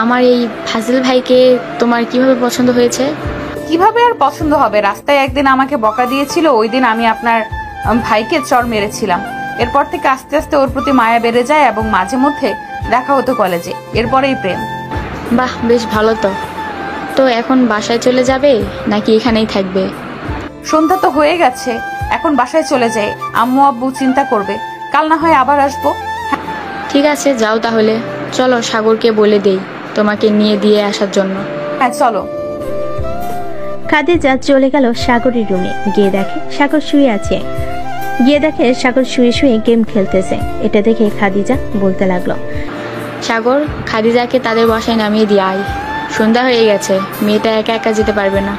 আমার এই ফাজিল ভাইকে তোমার কিভাবে পছন্দ হয়েছে? কিভাবে আর পছন্দ হবে, রাস্তায় একদিন আমাকে বকা দিয়েছিল, ওই দিন আমি আপনার ভাইকে চড় মেরেছিলাম। এরপর থেকে আস্তে আস্তে ওর প্রতি মায়া বেড়ে যায় এবং মাঝে মধ্যে দেখা হতো কলেজে, এরপরেই প্রেম। বাহ, বেশ ভালো তো। তো এখন বাসায় চলে যাবে নাকি এখানেই থাকবে? সন্ধ্যা তো হয়ে গেছে, এখন বাসায় চলে যাই। আম্মু আব্বু চিন্তা করবে, কাল না হয় আবার আসবো। ঠিক আছে, যাও তাহলে। চলো সাগরকে বলে দেই তোমাকে নিয়ে দিয়ে আসার জন্য। হ্যাঁ চলো। খাদিজা চলে গেল সাগরের রুমে। গিয়ে দেখে সাগর শুয়ে আছে। সাগর শুয়ে শুয়ে গেম খেলতেছে। এটা দেখে খাদিজা বলতে লাগলো, সাগর, খাদিজাকে তাদের বাসায় নামিয়ে দিয়ে আয়। সন্ধ্যা হয়ে গেছে, মেয়েটা একা একা যেতে পারবে না।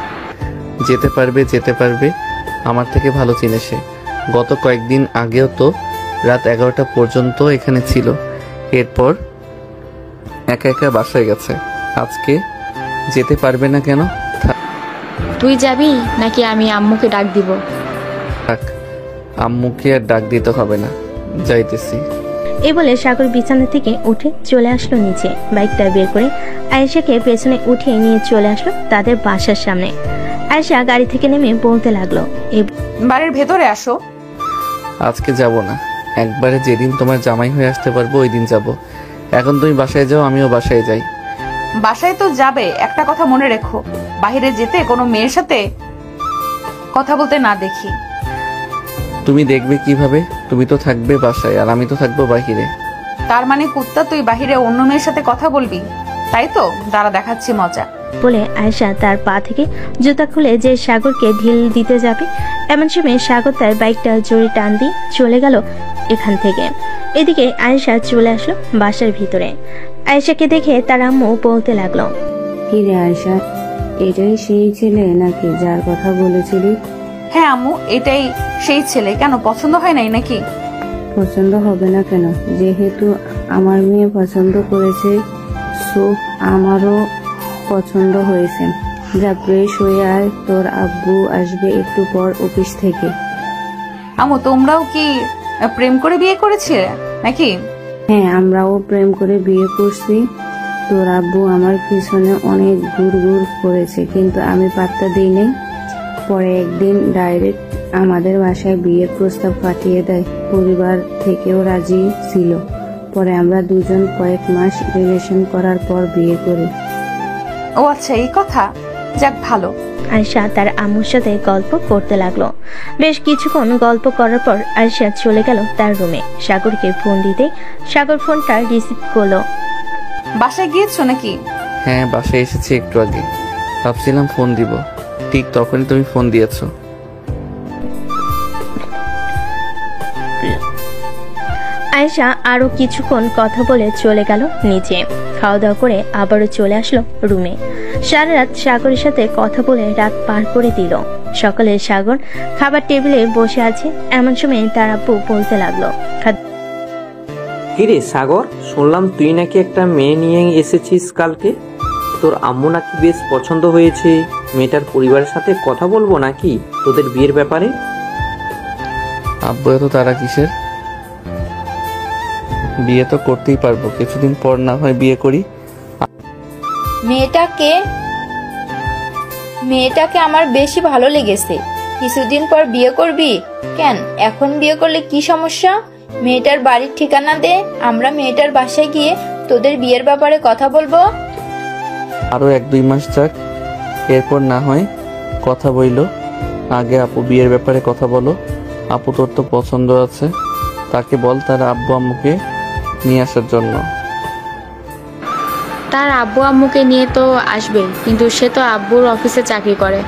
যেতে পারবে, আমার থেকে ভালো চিনে সে। গত কয়েকদিন আগেও তো রাত 11টা পর্যন্ত এখানে ছিল, এরপর একা একা বাসায় গেছে। আজকে যেতে পারবে না কেন? তুই যাবি নাকি আমি আম্মুকে ডাক দিব? থাক, আম্মুকে আর ডাক দিতে হবে না, যাইতেছি। এই বলে সাগর বিছানা থেকে উঠে চলে আসলো নিচে। বাইকটা বের করে আয়েশাকে পেছনে উঠিয়ে নিয়ে চলে আসলো তাদের বাসার সামনে। আয়েশা গাড়ি থেকে নেমে বলতে লাগলো, বাড়ির ভেতরে আসো। আজকে যাব না, একবারে যেদিন তোমার জামাই হয়ে আসতে পারবো ওই দিন যাব। এখন তুমি বাসায় যাও, আমিও বাসায় যাই। বাসায় তো যাবে, একটা কথা মনে রেখো, বাইরে যেতে কোনো মেয়ের সাথে কথা বলতে না দেখি। তুমি দেখবে কিভাবে? তুমি তো থাকবে বাসায় আর আমি তো থাকবো বাহিরে। তার মানে কুত্তা, তুই বাহিরে অন্য মেয়ের সাথে কথা বলবি, তাই তো? দাঁড়া, দেখাচ্ছি মজা। বলে আয়েশা তার পা থেকে জুতা খুলে যে সাগরকে ঢিল দিতে যাবে, এমন সময় সাগর তার বাইকটা জোরে টান দিয়ে চলে গেল এখান থেকে। এদিকে আয়েশা চলে আসলো বাসার ভিতরে। আয়েশাকে দেখে তার আম্মু বলতে লাগলো, কি রে আয়েশা, এটাই সেই ছেলে নাকি যার কথা বলেছিলি? হ্যাঁ আম্মু, এটাই সেই ছেলে। কেন, পছন্দ হয় নাই নাকি? পছন্দ হবে না কেন? যেহেতু আমার মেয়ে পছন্দ করেছে, সো আমারও পছন্দ হয়েছে। যা ফ্রেশ হয়ে আয়, তোর আব্বু আসবে একটু পর অফিস থেকে। আম্মু, তোমরাও কি প্রেম করে বিয়ে করেছিলে নাকি? হ্যাঁ, আমরাও প্রেম করে বিয়ে করছি। তোর আব্বু আমার পিছনে অনেক ঘুর করেছে, কিন্তু আমি পাত্তা দিই নাই। পরে একদিন ডাইরেক্ট আমাদের বাসায় বিয়ের প্রস্তাব পাঠিয়ে দেয়। পরিবার থেকেও রাজি ছিল। পরে আমরা দুজন কয়েক মাস রিলেশন করার পর বিয়ে করি। ও আচ্ছা, এই কথা। যাক, ভালো। আয়েশা তার আম্মুর সাথে গল্প করতে লাগলো। বেশ কিছুক্ষণ গল্প করার পর আয়েশা চলে গেল তার রুমে। সাগরকে ফোন দিতে সাগর ফোনটা রিসিভ করলো। বাসায় গিয়েছো নাকি? হ্যাঁ, বাসায় এসেছি একটু আগে। ভাবছিলাম ফোন দিব, ঠিক তখনই তুমি ফোন দিয়েছো। আয়েশা আরো কিছুক্ষণ কথা বলে চলে গেল নিচে। খাওয়া দাওয়া করে আবারও চলে আসলো রুমে। সারা রাত সাগরের সাথে কথা বলে রাত পার করে দিল। সকালে সাগর খাবার টেবিলে বসে আছে, এমন সময় তার আব্বু বলতে লাগলো, কিরে সাগর, শুনলাম তুই নাকি একটা মেয়ে নিয়ে এসেছিস কালকে। তোর আম্মু নাকি বেশ পছন্দ হয়েছে। মেয়েটার পরিবারের সাথে কথা বলবো নাকি তোদের বিয়ের ব্যাপারে? আব্বু এত তারা কিসের? বিয়ে তো করতেই পারবো, কিছুদিন পর না হয় বিয়ে করি। মেয়েটাকে আমার বেশি ভালো লেগেছে। কিছুদিন পর বিয়ে করবি কেন? এখন বিয়ে করলে কি সমস্যা? মেয়েটার বাড়ির ঠিকানা দে, আমরা মেয়েটার বাসায় গিয়ে তোদের বিয়ের ব্যাপারে কথা বলবো। আরো 1-2 মাস যাক, এরপর না হয় কথা বইলো। আগে আপু বিয়ের ব্যাপারে কথা বলো। আপু তোর তো পছন্দ আছে, তাকে বল তার আব্বু আম্মুকে নিয়ে আসার জন্য। তার আব্বু আম্মুকে নিয়ে তো আসবে, কিন্তু সে তো আব্বুর অফিসে চাকরি করে।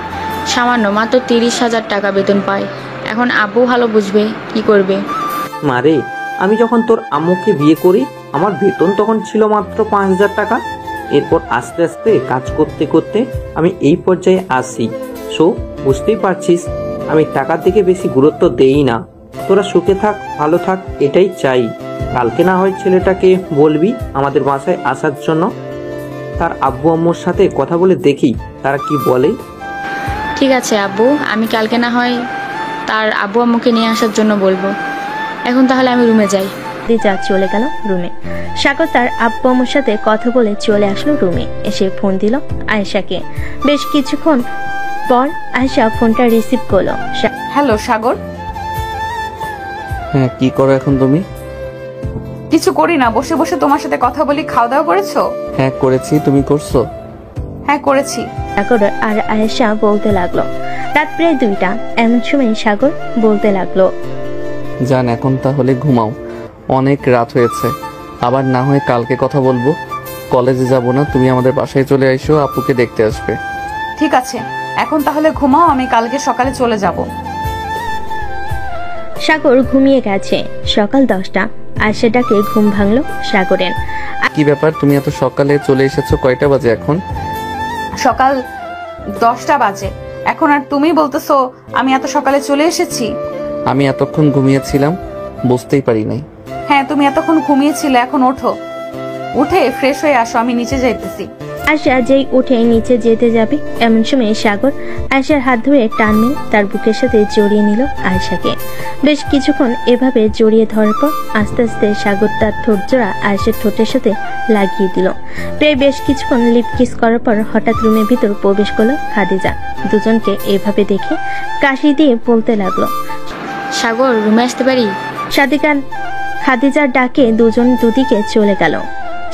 সামান্য মাত্র 30,000 টাকা বেতন পায়। এখন আব্বু ভালো বুঝবে কি করবে। মারে, আমি যখন তোর আম্মুকে বিয়ে করি আমার বেতন তখন ছিল মাত্র 5,000 টাকা। এরপর আস্তে আস্তে কাজ করতে করতে আমি এই পর্যায়ে আসি। সো বুঝতেই পারছিস আমি টাকার দিকে বেশি গুরুত্ব দেই না। তোরা সুখে থাক, ভালো থাক, এটাই চাই। কালকে না হয় ছেলেটাকে বলবি আমাদের বাসায় আসার জন্য। তার আব্বু আম্মুর সাথে কথা বলে দেখি তারা কি বলে। ঠিক আছে আব্বু, আমি কালকে না হয় তার আব্বু আম্মুকে নিয়ে আসার জন্য বলবো। এখন তাহলে আমি রুমে যাই। খাদিজা চলে গেল রুমে। সাগর তার আব্বু আম্মুর সাথে কথা বলে চলে আসলো রুমে। এসে ফোন দিল আয়েশাকে। বেশ কিছুক্ষণ পর আয়েশা ফোনটা রিসিভ করলো। হ্যালো সাগর। হ্যাঁ, কি করো এখন তুমি? কিছু করি না, বসে বসে তোমার সাথে কথা বলি। খাওয়া দাওয়া করেছো? হ্যাঁ করেছি, তুমি করছো? হ্যাঁ করেছি। সাগর আর আয়েশা বলতে লাগলো। রাত প্রায় 2টা। এমন সময় সাগর বলতে লাগলো, জান এখন তাহলে ঘুমাও, অনেক রাত হয়েছে। আবার না হয় কালকে কথা বলবো। কলেজে যাব না, তুমি আমাদের বাসায় চলে আইসো, আপুকে দেখতে আসবে। ঠিক আছে, এখন তাহলে ঘুমাও, আমি কালকে সকালে চলে যাব। সাগর ঘুমিয়ে গেছে। সকাল 10টা। আয়েশা ডাকে ঘুম ভাঙলো সাগরের। কি ব্যাপার, তুমি এত সকালে চলে এসেছো? কয়টা বাজে এখন? সকাল 10টা বাজে। এখন আর তুমি বলতেছো আমি এত সকালে চলে এসেছি? আমি এতক্ষণ ঘুমিয়েছিলাম, বুঝতেই পারি নাই। হ্যাঁ তুমি এতক্ষণ ঘুমিয়েছিলে, এখন ওঠো, উঠে ফ্রেশ হয়ে আসো, আমি নিচে যাইতেছি। আয়েশা যেই উঠে নিচে যেতে যাবে এমন সময় সাগর আয়েশার হাত ধরে টান মেরে তার বুকের সাথে জড়িয়ে নিল আয়েশাকে। বেশ কিছুক্ষণ এভাবে জড়িয়ে ধরার পর আস্তে আস্তে সাগর তার ঠোঁট জোড়া আয়েশার ঠোঁটের সাথে লাগিয়ে দিল। প্রায় বেশ কিছুক্ষণ লিপ কিস করার পর হঠাৎ রুমের ভিতর প্রবেশ করলো খাদিজা। দুজনকে এভাবে দেখে কাশি দিয়ে বলতে লাগলো, সাগর রুমে আসতে পারি? সাদিকা খাদিজার ডাকে দুজন দুদিকে চলে গেল।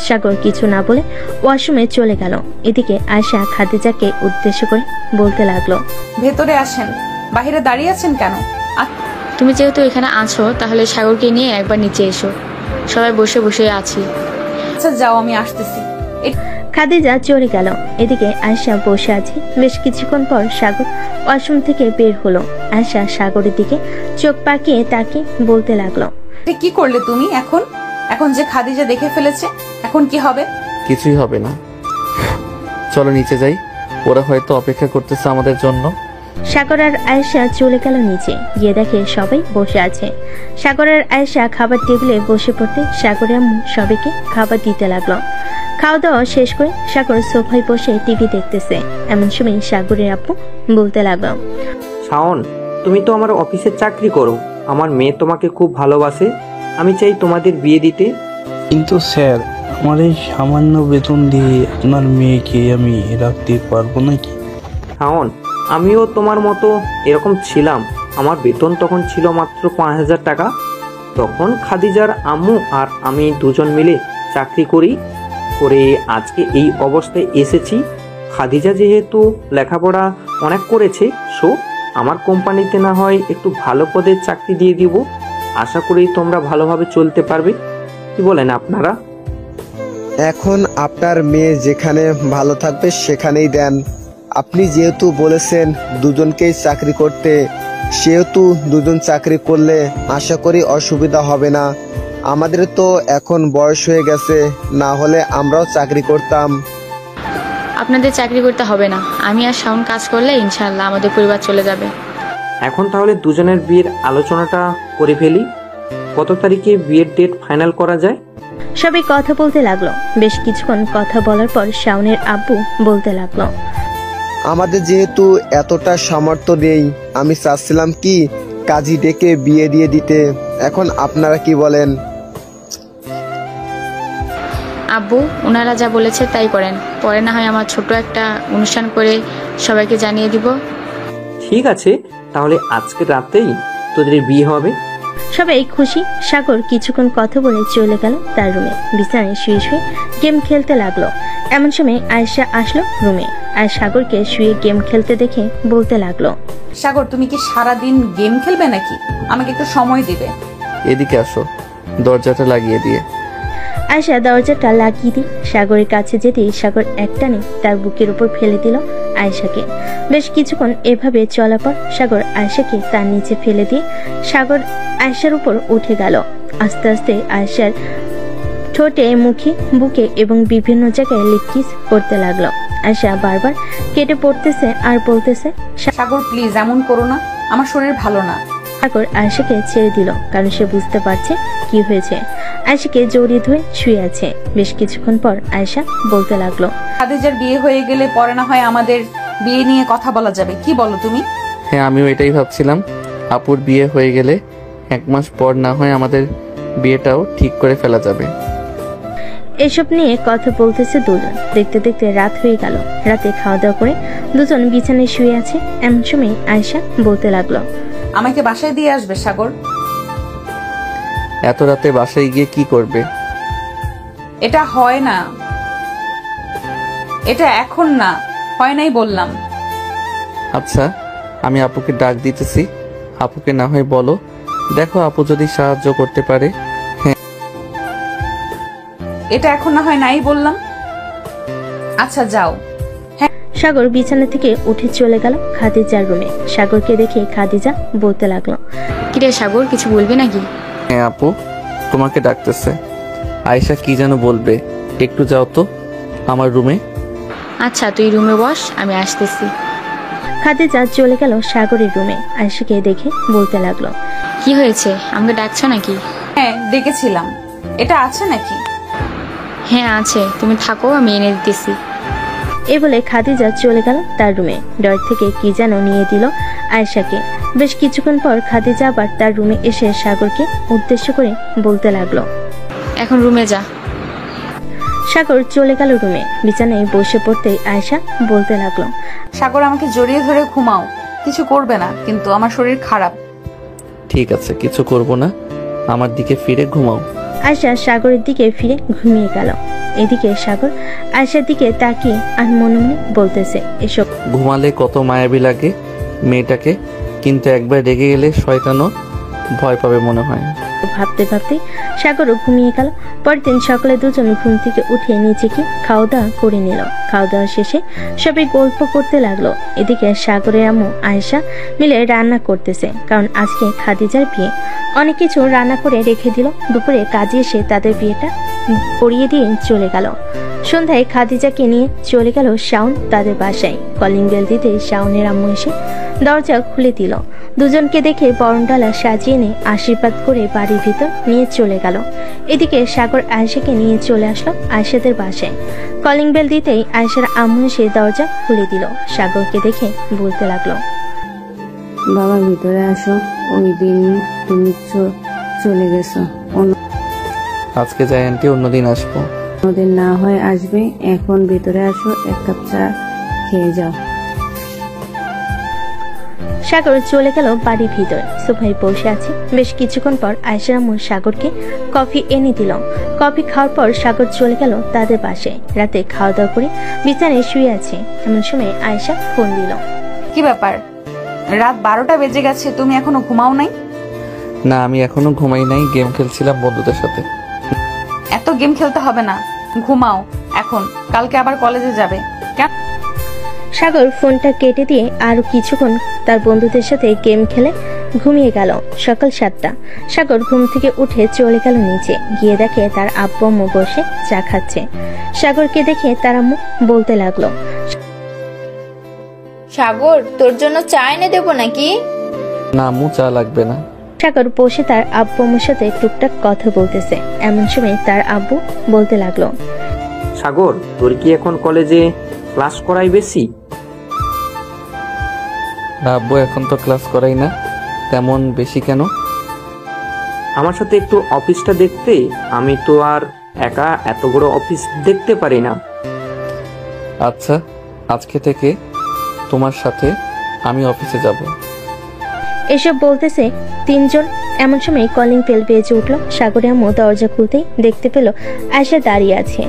সাগর কিছু না বলে ওয়াশরুমে চলে গেল। এদিকে আয়েশা খাদিজাকে উদ্দেশ্য করে বলতে লাগলো, ভেতরে আসেন, বাইরে দাঁড়িয়ে আছেন কেন? তুমি যেহেতু এখানে আছো তাহলে সাগরকে নিয়ে একবার নিচে এসো, সবাই বসে বসে আছি। আচ্ছা যাও, আমি আসতেছি। খাদিজা চলে গেল। এদিকে আয়েশা বসে আছে। বেশ কিছুক্ষণ পর সাগর ওয়াশরুম থেকে বের হলো। আয়েশা সাগরের দিকে চোখ পাকিয়ে তাকে বলতে লাগলো, কি করলে তুমি? এখন যে খাদিজা দেখে ফেলেছে, এখন কি হবে? কিছুই হবে না, চলো নিচে যাই, ওরা হয়তো অপেক্ষা করতেছে আমাদের জন্য। সাগর আর আয়েশা চলে গেল নিচে। গিয়ে দেখে সবাই বসে আছে। সাগর আর আয়েশা খাবার টেবিলে বসে পড়তে সাগরের আম্মু সবাইকে খাবার দিতে লাগলো। খাওয়া দাওয়া শেষ করে সাগর সোফায় বসে টিভি দেখতেছে। এমন সময় সাগরের আব্বু বলতে লাগলো, শাওন, তুমি তো আমার অফিসে চাকরি করো, আমার মেয়ে তোমাকে খুব ভালোবাসে, আমি চাই তোমাদের বিয়ে দিতে। কিন্তু স্যার, আমার এই সামান্য বেতন দিয়ে আপনার মেয়েকে আমি রাখতে পারবো নাকি? শাওন, আমিও তোমার মতো এরকম ছিলাম। আমার বেতন তখন ছিল মাত্র 5,000 টাকা। তখন খাদিজার আম্মু আর আমি দুজন মিলে চাকরি করে আজকে এই অবস্থায় এসেছি। খাদিজা যেহেতু লেখাপড়া অনেক করেছে, সো আমার কোম্পানিতে না হয় একটু ভালো পদের চাকরি দিয়ে দিব। আশা করি তোমরা ভালোভাবে চলতে পারবে। কি বলেন আপনারা? এখন আপনার মেয়ে যেখানে ভালো থাকবে সেখানেই দেন। আপনি যেহেতু বলেছেন দুজনকেই চাকরি করতে, সেহেতু দুজন চাকরি করলে আশা করি অসুবিধা হবে না। আমাদের তো এখন বয়স হয়ে গেছে, না হলে আমরাও চাকরি করতাম। আপনাদের চাকরি করতে হবে না, আমি আর শাওন কাজ করলে ইনশাআল্লাহ আমাদের পরিবার চলে যাবে। এখন তাহলে দুজনের বিয়ের আলোচনাটা করে ফেলি। কত তারিখে বিয়ের ডেট ফাইনাল করা যায়? সবাই কথা বলতে লাগলো। বেশ কিছুক্ষণ কথা বলার পর শাওনের আব্বু বলতে লাগলো, আমাদের যেহেতু এতটা সামর্থ্য নেই, আমি চাচ্ছিলাম কি কাজী ডেকে বিয়ে দিয়ে দিতে। এখন আপনারা কি বলেন? আব্বু, ওনারা যা বলেছে তাই করেন, পরে না হয় আমার ছোট একটা অনুষ্ঠান করে সবাইকে জানিয়ে দিব। ঠিক আছে, তাহলে আজকে রাতেই তোদের বিয়ে হবে। সবাই খুশি। সাগর কিছুক্ষণ কথা বলে চলে গেল তার রুমে। বিছানায় শুয়ে শুয়ে গেম খেলতে লাগলো। এমন সময় আয়েশা আসলো রুমে আর সাগরকে শুয়ে গেম খেলতে দেখে বলতে লাগলো, সাগর তুমি কি সারাদিন গেম খেলবে নাকি? আমাকে একটু সময় দিবে। এদিকে আসো, দরজাটা লাগিয়ে দিয়ে। আয়েশা দরজাটা লাগিয়ে দিয়ে সাগরের কাছে যেতেই সাগর একটানে তার বুকের উপর ফেলে দিল আয়েশাকে। বেশ কিছুক্ষণ এভাবে চলার পর সাগর আয়েশাকে তার নিচে ফেলে দিয়ে সাগর আয়েশার উপর উঠে গেল। আস্তে আস্তে আয়েশার ঠোঁটে, মুখে, বুকে এবং বিভিন্ন জায়গায় লিপ কিস করতে লাগলো। আয়েশা বারবার কেটে পড়তেছে আর বলতেছে, সাগর প্লিজ এমন করো না, আমার শরীর ভালো না। সাগর আয়েশাকে ছেড়ে দিল, কারণ সে বুঝতে পারছে কি হয়েছে। আয়েশাকে জড়িয়ে ধরে শুয়ে আছে। বেশ কিছুক্ষণ পর আয়েশা বলতে লাগলো, খাদিজার বিয়ে হয়ে গেলে পরে না হয় আমাদের বিয়ে নিয়ে কথা বলা যাবে, কি বলো তুমি? হ্যাঁ, আমিও এটাই ভাবছিলাম। আপুর বিয়ে হয়ে গেলে 1 মাস পর না হয় আমাদের বিয়েটাও ঠিক করে ফেলা যাবে। এসব নিয়ে কথা বলতেছে দুজন। দেখতে দেখতে রাত হয়ে গেল। রাতে খাওয়া দাওয়া করে দুজন বিছানায় শুয়ে আছে। এমন সময় আয়েশা বলতে লাগলো, আমাকে বাসায় দিয়ে আসবে সাগর? এত রাতে বাসায় গিয়ে কি করবে? এটা হয় না, এটা এখন না, হয় নাই বললাম। আচ্ছা, আমি আপুকে ডাক দিতেছি। আপুকে না হয় বলো, দেখো আপু যদি সাহায্য করতে পারে। এটা এখন না হয় নাই বললাম। আচ্ছা যাও। সাগর বিছানা থেকে উঠে চলে গেল খাদিজার রুমে। সাগরকে দেখে খাদিজা বলতে লাগলো, কিরে সাগর, কিছু বলবি নাকি? হ্যাঁ আপু, তোমাকে ডাকতেছে। আয়েশা কি যেন বলবে, একটু যাও তো আমার রুমে। আচ্ছা, তুই রুমে বস, আমি আসতেছি। খাদিজা চলে গেল সাগরের রুমে। আয়েশাকে দেখে বলতে লাগলো, কি হয়েছে, আমাকে ডাকছো নাকি? হ্যাঁ ডেকেছিলাম। এটা আছে নাকি? হ্যাঁ আছে, তুমি থাকো, আমি এনে দিতেছি। এই বলে খাদিজা চলে গেল তার রুমে। ডর থেকে কি যেন নিয়ে দিল আয়েশাকে। বেশ কিছুক্ষণ পর খাদিজা আবার তার রুমে এসে সাগরকে উদ্দেশ্য করে বলতে লাগলো, এখন রুমে যা। সাগর চলে গেল রুমে। বিছানায় বসে পড়তেই আয়েশা বলতে লাগলো, সাগর আমাকে জড়িয়ে ধরে ঘুমাও, কিছু করবে না, কিন্তু আমার শরীর খারাপ। ঠিক আছে, কিছু করব না, আমার দিকে ফিরে ঘুমাও। আয়েশা সাগরের দিকে ফিরে ঘুমিয়ে গেল। এদিকে সাগর আয়েশার দিকে তাকিয়ে আর মনে মনে বলতেছে, এসব ঘুমালে কত মায়াবী লাগে মেয়েটাকে, কিন্তু একবার রেগে গেলে শয়তানও ভয় পাবে মনে হয়। ভাবতে ভাবতে সাগরও ঘুমিয়ে গেল। পরের দিন সকালে দুজন ঘুম থেকে উঠে নিজেকে খাওয়া দাওয়া করে নিল। খাওয়া দাওয়া শেষে সবাই গল্প করতে লাগলো। এদিকে সাগরের আম্মু আয়েশা মিলে রান্না করতেছে, কারণ আজকে খাদিজার বিয়ে। অনেক কিছু রান্না করে রেখে দিল। দুপুরে কাজে এসে তাদের বিয়েটা পড়িয়ে দিয়ে চলে গেল। সন্ধ্যায় খাদিজাকে নিয়ে চলে গেল শাওন তাদের বাসায়। কলিং বেল দিতে শাওনের আম্মু এসে দরজা খুলে দিল। দুজনকে দেখে বরণডালা সাজিয়ে নিয়ে আশীর্বাদ করে বাড়ির ভিতর নিয়ে চলে গেল। এদিকে সাগর আয়েশাকে নিয়ে চলে আসলো আয়েশাদের বাসায়। কলিং বেল দিতেই আয়েশার আম্মু এসে দরজা খুলে দিল। সাগরকে দেখে বলতে লাগলো, বাবা ভিতরে আসো, ওই দিন তুমি চলে গেছো। আজকে যাই আন্টি, অন্যদিন আসবো। অন্যদিন না হয় আসবে, এখন ভিতরে আসো, 1 কাপ চা খেয়ে যাও। সাগর চলে গেল বাড়ির ভিতর। সোফায় বসে আছে। বেশ কিছুক্ষণ পর আয়েশার আম্মু সাগরকে কফি এনে দিল। কফি খাওয়ার পর সাগর চলে গেল তাদের বাসায়। রাতে খাওয়া দাওয়া করে বিছানায় শুয়ে আছে। এমন সময় আয়েশা ফোন দিল। কি ব্যাপার, রাত 12টা বেজে গেছে, তুমি এখনো ঘুমাও নাই? না, আমি এখনো ঘুমাই নাই, গেম খেলছিলাম বন্ধুদের সাথে। এত গেম খেলতে হবে না, ঘুমাও এখন, কালকে আবার কলেজে যাবে। সাগর ফোনটা কেটে দিয়ে আরো কিছুক্ষণ তার বন্ধুদের সাথে গেম খেলে ঘুমিয়ে গেল। সকাল 7টা। সাগর ঘুম থেকে উঠে চলে গেল নিচে। গিয়ে দেখে তার আব্বু আম্মু বসে চা খাচ্ছে। সাগরকে দেখে তার আম্মু বলতে লাগলো, সাগর, তোর জন্য চা এনে দেবো নাকি? না আম্মু, চা লাগবে না। সাগর বসে তার আব্বু আম্মুর সাথে টুকটাক কথা বলতেছে। এমন সময় তার আব্বু বলতে লাগলো, সাগর, তোর কি এখন কলেজে ক্লাস করাই বেশি? না আব্বু, এখন তো ক্লাস করাই না। তেমন বেশি কেন? আমার সাথে একটু অফিসটা দেখতে, আমি তো আর একা এত বড় অফিস দেখতে পারি না। আচ্ছা, আজকে থেকে তোমার সাথে আমি অফিসে যাব। এসব বলতেছে তিনজন। এমন সময় কলিং বেল বেজে উঠল। সাগরের আম্মু দরজা খুলতেই দেখতে পেল আয়েশা দাঁড়িয়ে আছে।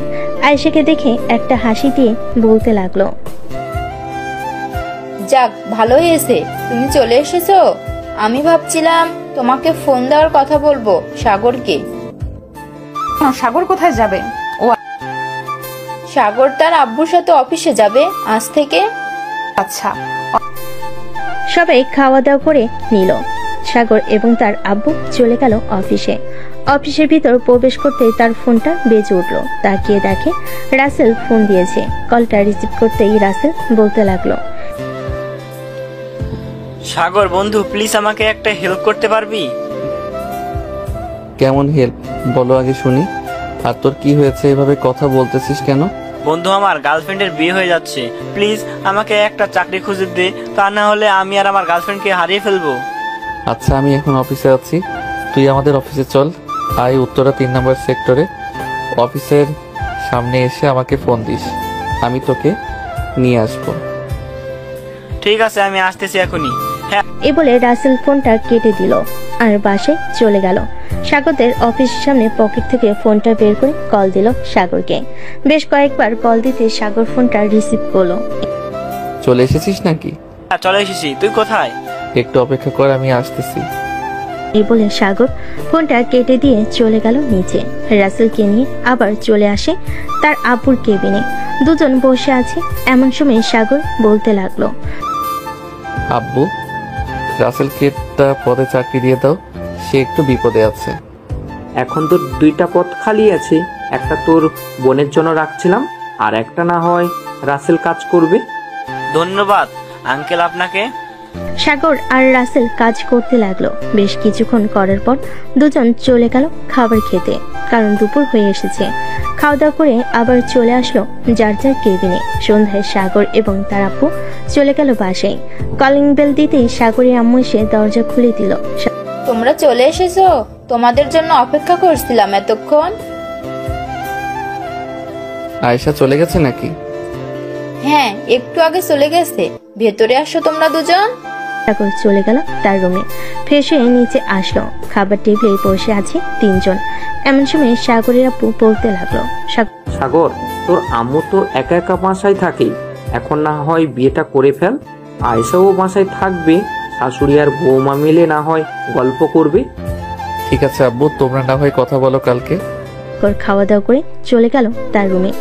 আয়েশাকে দেখে একটা হাসি দিয়ে বলতে লাগলো, যাক, ভালো হয়েছে তুমি চলে এসেছো। আমি ভাবছিলাম তোমাকে ফোন দেওয়ার কথা বলবো সাগরকে। সাগর কোথায় যাবে? ও সাগর তার আব্বুর সাথে অফিসে যাবে আজ থেকে। আচ্ছা। সবাই খাওয়া দাওয়া করে নিল। সাগর এবং তার আব্বু চলে গেল অফিসে। অফিসের ভিতর প্রবেশ করতেই তার ফোনটা বেজে উঠল। তাকিয়ে দেখে রাসেল ফোন দিয়েছে। কলটা রিসিভ করতেই রাসেল বলতে লাগলো, সাগর বন্ধু, প্লিজ আমাকে একটা হেল্প করতে পারবি? কেমন হেল্প বলো আগে শুনি। আর তোর কি হয়েছে, এভাবে কথা বলতেছিস কেন? বন্ধু, আমার গার্লফ্রেন্ডের বিয়ে হয়ে যাচ্ছে, প্লিজ আমাকে একটা চাকরি খুঁজে দে, তা না হলে আমি আর আমার গার্লফ্রেন্ডকে হারিয়ে ফেলবো। আচ্ছা, আমি এখন অফিসে আছি, তুই আমাদের অফিসে চল। আয় উত্তরা 3 নম্বর সেক্টরে। অফিসের সামনে এসে আমাকে ফোন দিস, আমি তোকে নিয়ে আসবো। ঠিক আছে, আমি আসতেছি এখনই। হ্যাঁ। এ বলে রাসেল ফোনটা কেটে দিল আর বাসায় চলে গেল। সাগরদের অফিসের সামনে পকেট থেকে ফোনটা বের করে কল দিল সাগরকে। বেশ কয়েকবার কল দিতে সাগর ফোনটা রিসিভ করলো। চলে এসেছিস নাকি? হ্যাঁ, চলে এসেছি। তুই কোথায়? একটু অপেক্ষা কর, আমি আসতেছি। এই বলে সাগর ফোনটা কেটে দিয়ে চলে গেল নিচে। রাসেলকে নিয়ে আবার চলে আসে তার আব্বুর কেবিনে। দুজন বসে আছে। এমন সময় সাগর বলতে লাগলো, আব্বু, রাসেলকে একটা পদে চাকরি দিয়ে দাও, সে একটু বিপদে আছে। এখন তোর 2টা পদ খালি আছে, একটা তোর বোনের জন্য রাখছিলাম, আর একটা না হয় রাসেল কাজ করবে। ধন্যবাদ আঙ্কেল আপনাকে। সাগর আর রাসেল কাজ করতে লাগলো। বেশ কিছুক্ষণ করার পর দুজন চলে গেল খাবার খেতে, কারণ দুপুর হয়ে এসেছে। খাওয়া দাওয়া করে আবার চলে আসলো যার যার কেবিনে। সন্ধ্যায় সাগর এবং তার আব্বু চলে গেল বাসায়। কলিং বেল দিতেই সাগরের আম্মু এসে দরজা খুলে দিল। তোমরা চলে এসেছো? তোমাদের জন্য অপেক্ষা করছিলাম এতক্ষণ। আয়েশা চলে গেছে নাকি? হ্যাঁ, একটু আগে চলে গেছে। ভেতরে আসো তোমরা দুজন। সাগর চলে গেল তার রুমে। ফ্রেশ হয়ে নিচে আসলো। খাবার টেবিলে বসে আছে 3 জন। এমন সময় সাগরের আব্বু বলতে লাগলো, সাগর, তোর আম্মু তো একা একা বাসায় থাকে, এখন না হয় বিয়েটা করে ফেল। আয়েশাও বাসায় থাকবে, শাশুড়ি আর বৌমা মিলে না হয় গল্প করবে। ঠিক আছে আব্বু, তোমরা না হয় কথা বলো কালকে। খাওয়া দাওয়া করে চলে গেল তার রুমে।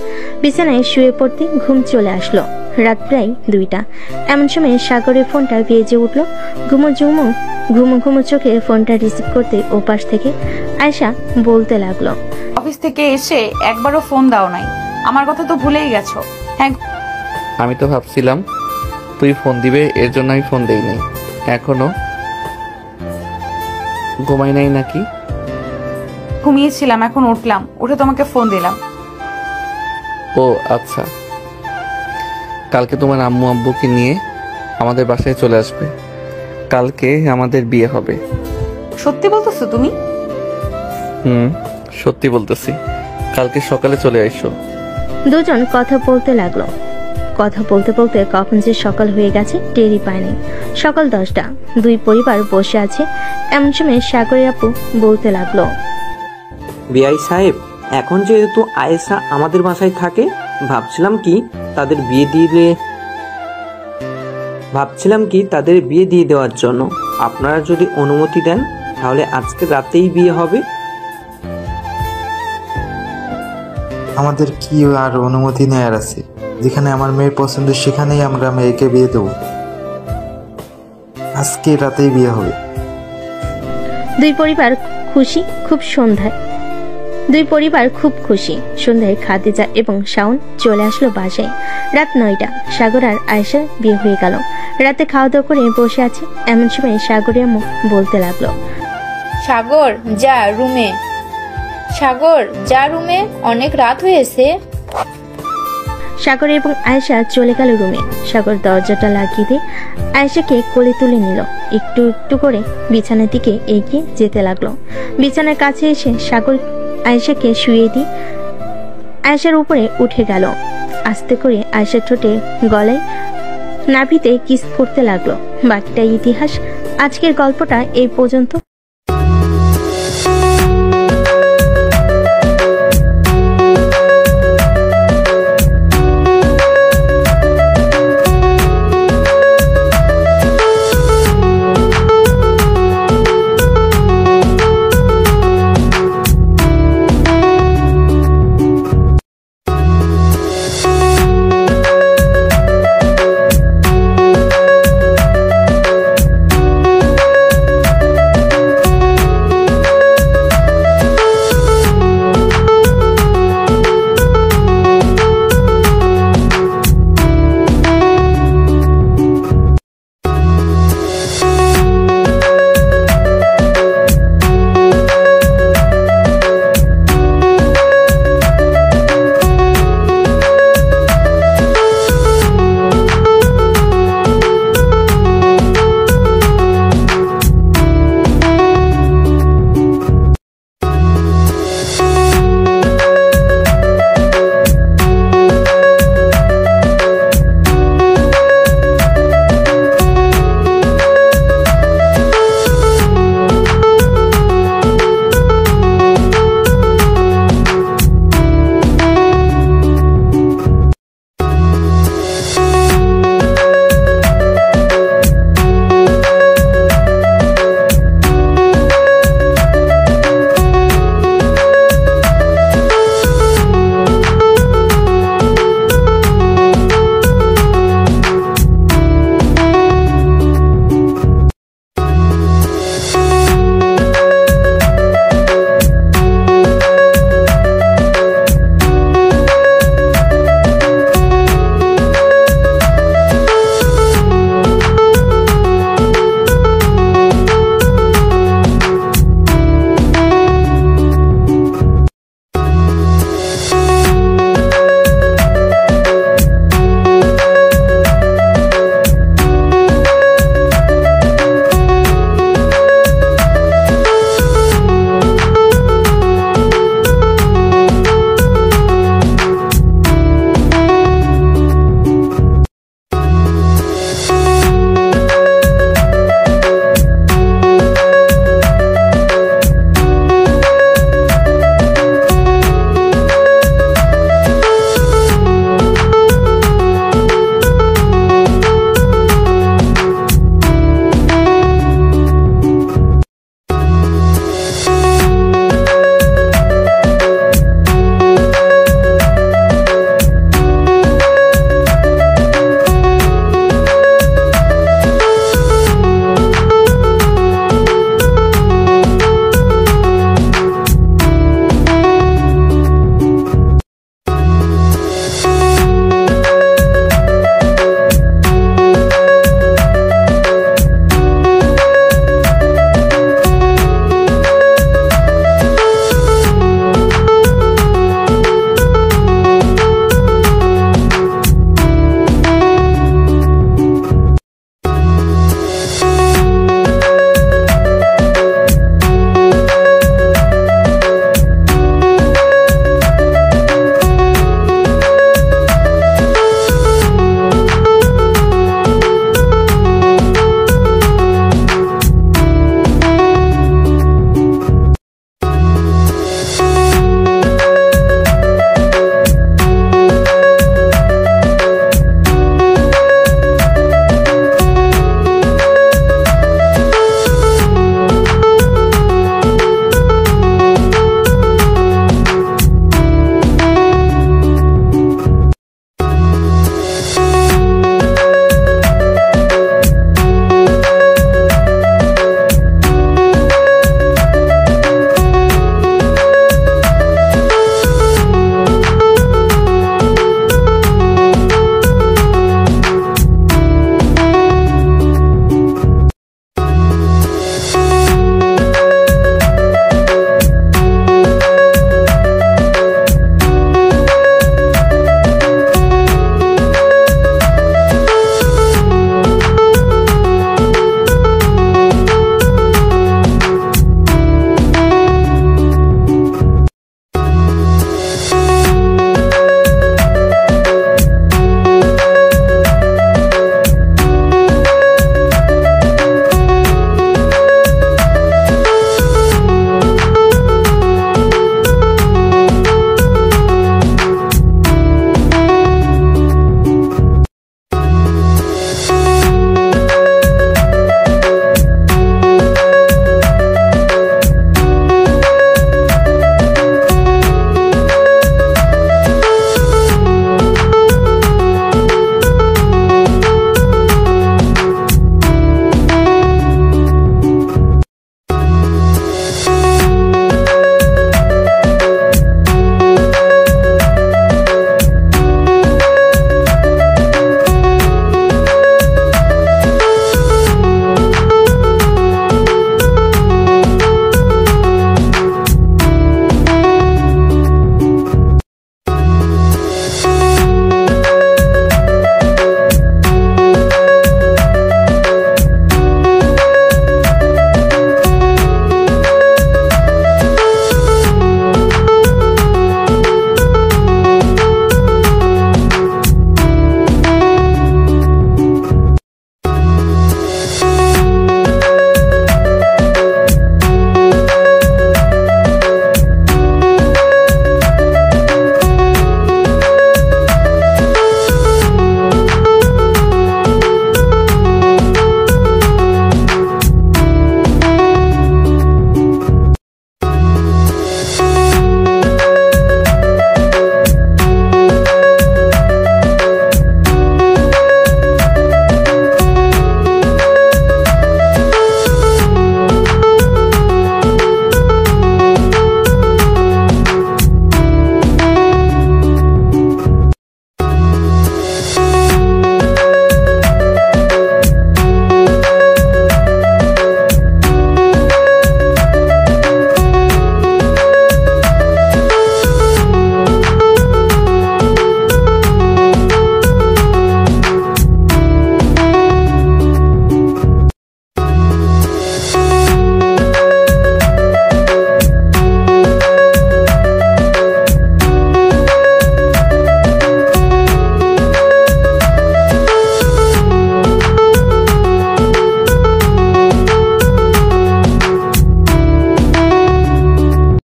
বিছানায় শুয়ে পড়তে ঘুম চলে আসলো। রাত প্রায় 2টা। এমন সময় সাগরের ফোনটা বেজে উঠলো। ঘুমো চোখে ফোনটা রিসিভ করতে ওপাশ থেকে আয়েশা বলতে লাগলো, অফিস থেকে এসে একবারও ফোন দাও নাই, আমার কথা তো ভুলেই গেছো। হ্যাঁ, আমি তো ভাবছিলাম তুই ফোন দিবে, এর জন্য আমি ফোন দেইনি। এখনো ঘুমাই নাই নাকি? ঘুমিয়েছিলাম, এখন উঠলাম, উঠে তোমাকে ফোন দিলাম। ও আচ্ছা, কালকে তোমার আম্মু আব্বুকে নিয়ে আমাদের বাসায় চলে আসবে। কালকে আমাদের বিয়ে হবে। সত্যি বলতেছো তুমি? সত্যি বলতেছি। কালকে সকালে চলে আইসো। দুজন কথা বলতে লাগলো। কথা বলতে বলতে কখন যে সকাল হয়ে গেছে টেরই পায়নি। সকাল 10টা। 2 পরিবার বসে আছে। এমন সময় সাগরের আপু বলতে লাগলো, বিআই সাহেব, এখন যেহেতু আয়েশা আমাদের বাসায় থাকে, ভাবছিলাম কি তাদের বিয়ে দিয়ে দেওয়ার জন্য। আপনারা যদি অনুমতি দেন তাহলে আজকে রাতেই বিয়ে হবে। আমাদের কি আর অনুমতি নেয়ার আছে? যেখানে আমার মেয়ের পছন্দ সেখানেই আমরা মেয়েকে বিয়ে দেবো। আজকে রাতেই বিয়ে হবে। 2 পরিবার খুশি। খুব খুশি। সন্ধ্যায় খাদিজা এবং শাওন চলে আসলো বাসায়। রাত 9টা। সাগর আর আয়েশা বিয়ে হয়ে গেল। রাতে খাওয়া দাওয়া করে বসে আছে। এমন সময় সাগরের আম্মু বলতে লাগলো, সাগর যা রুমে। সাগর যা রুমে, অনেক রাত হয়েছে। সাগর এবং আয়েশা চলে গেল রুমে। সাগর দরজাটা লাগিয়ে দিয়ে আয়েশাকে কোলে তুলে নিল। একটু একটু করে বিছানার দিকে এগিয়ে যেতে লাগলো। বিছানার কাছে এসে সাগর আয়েশাকে শুয়ে দিয়ে আয়েশার উপরে উঠে গেল। আস্তে করে আয়েশার ঠোঁটে গলায় নাভিতে কিস করতে লাগলো। বাকিটা ইতিহাস। আজকের গল্পটা এই পর্যন্ত।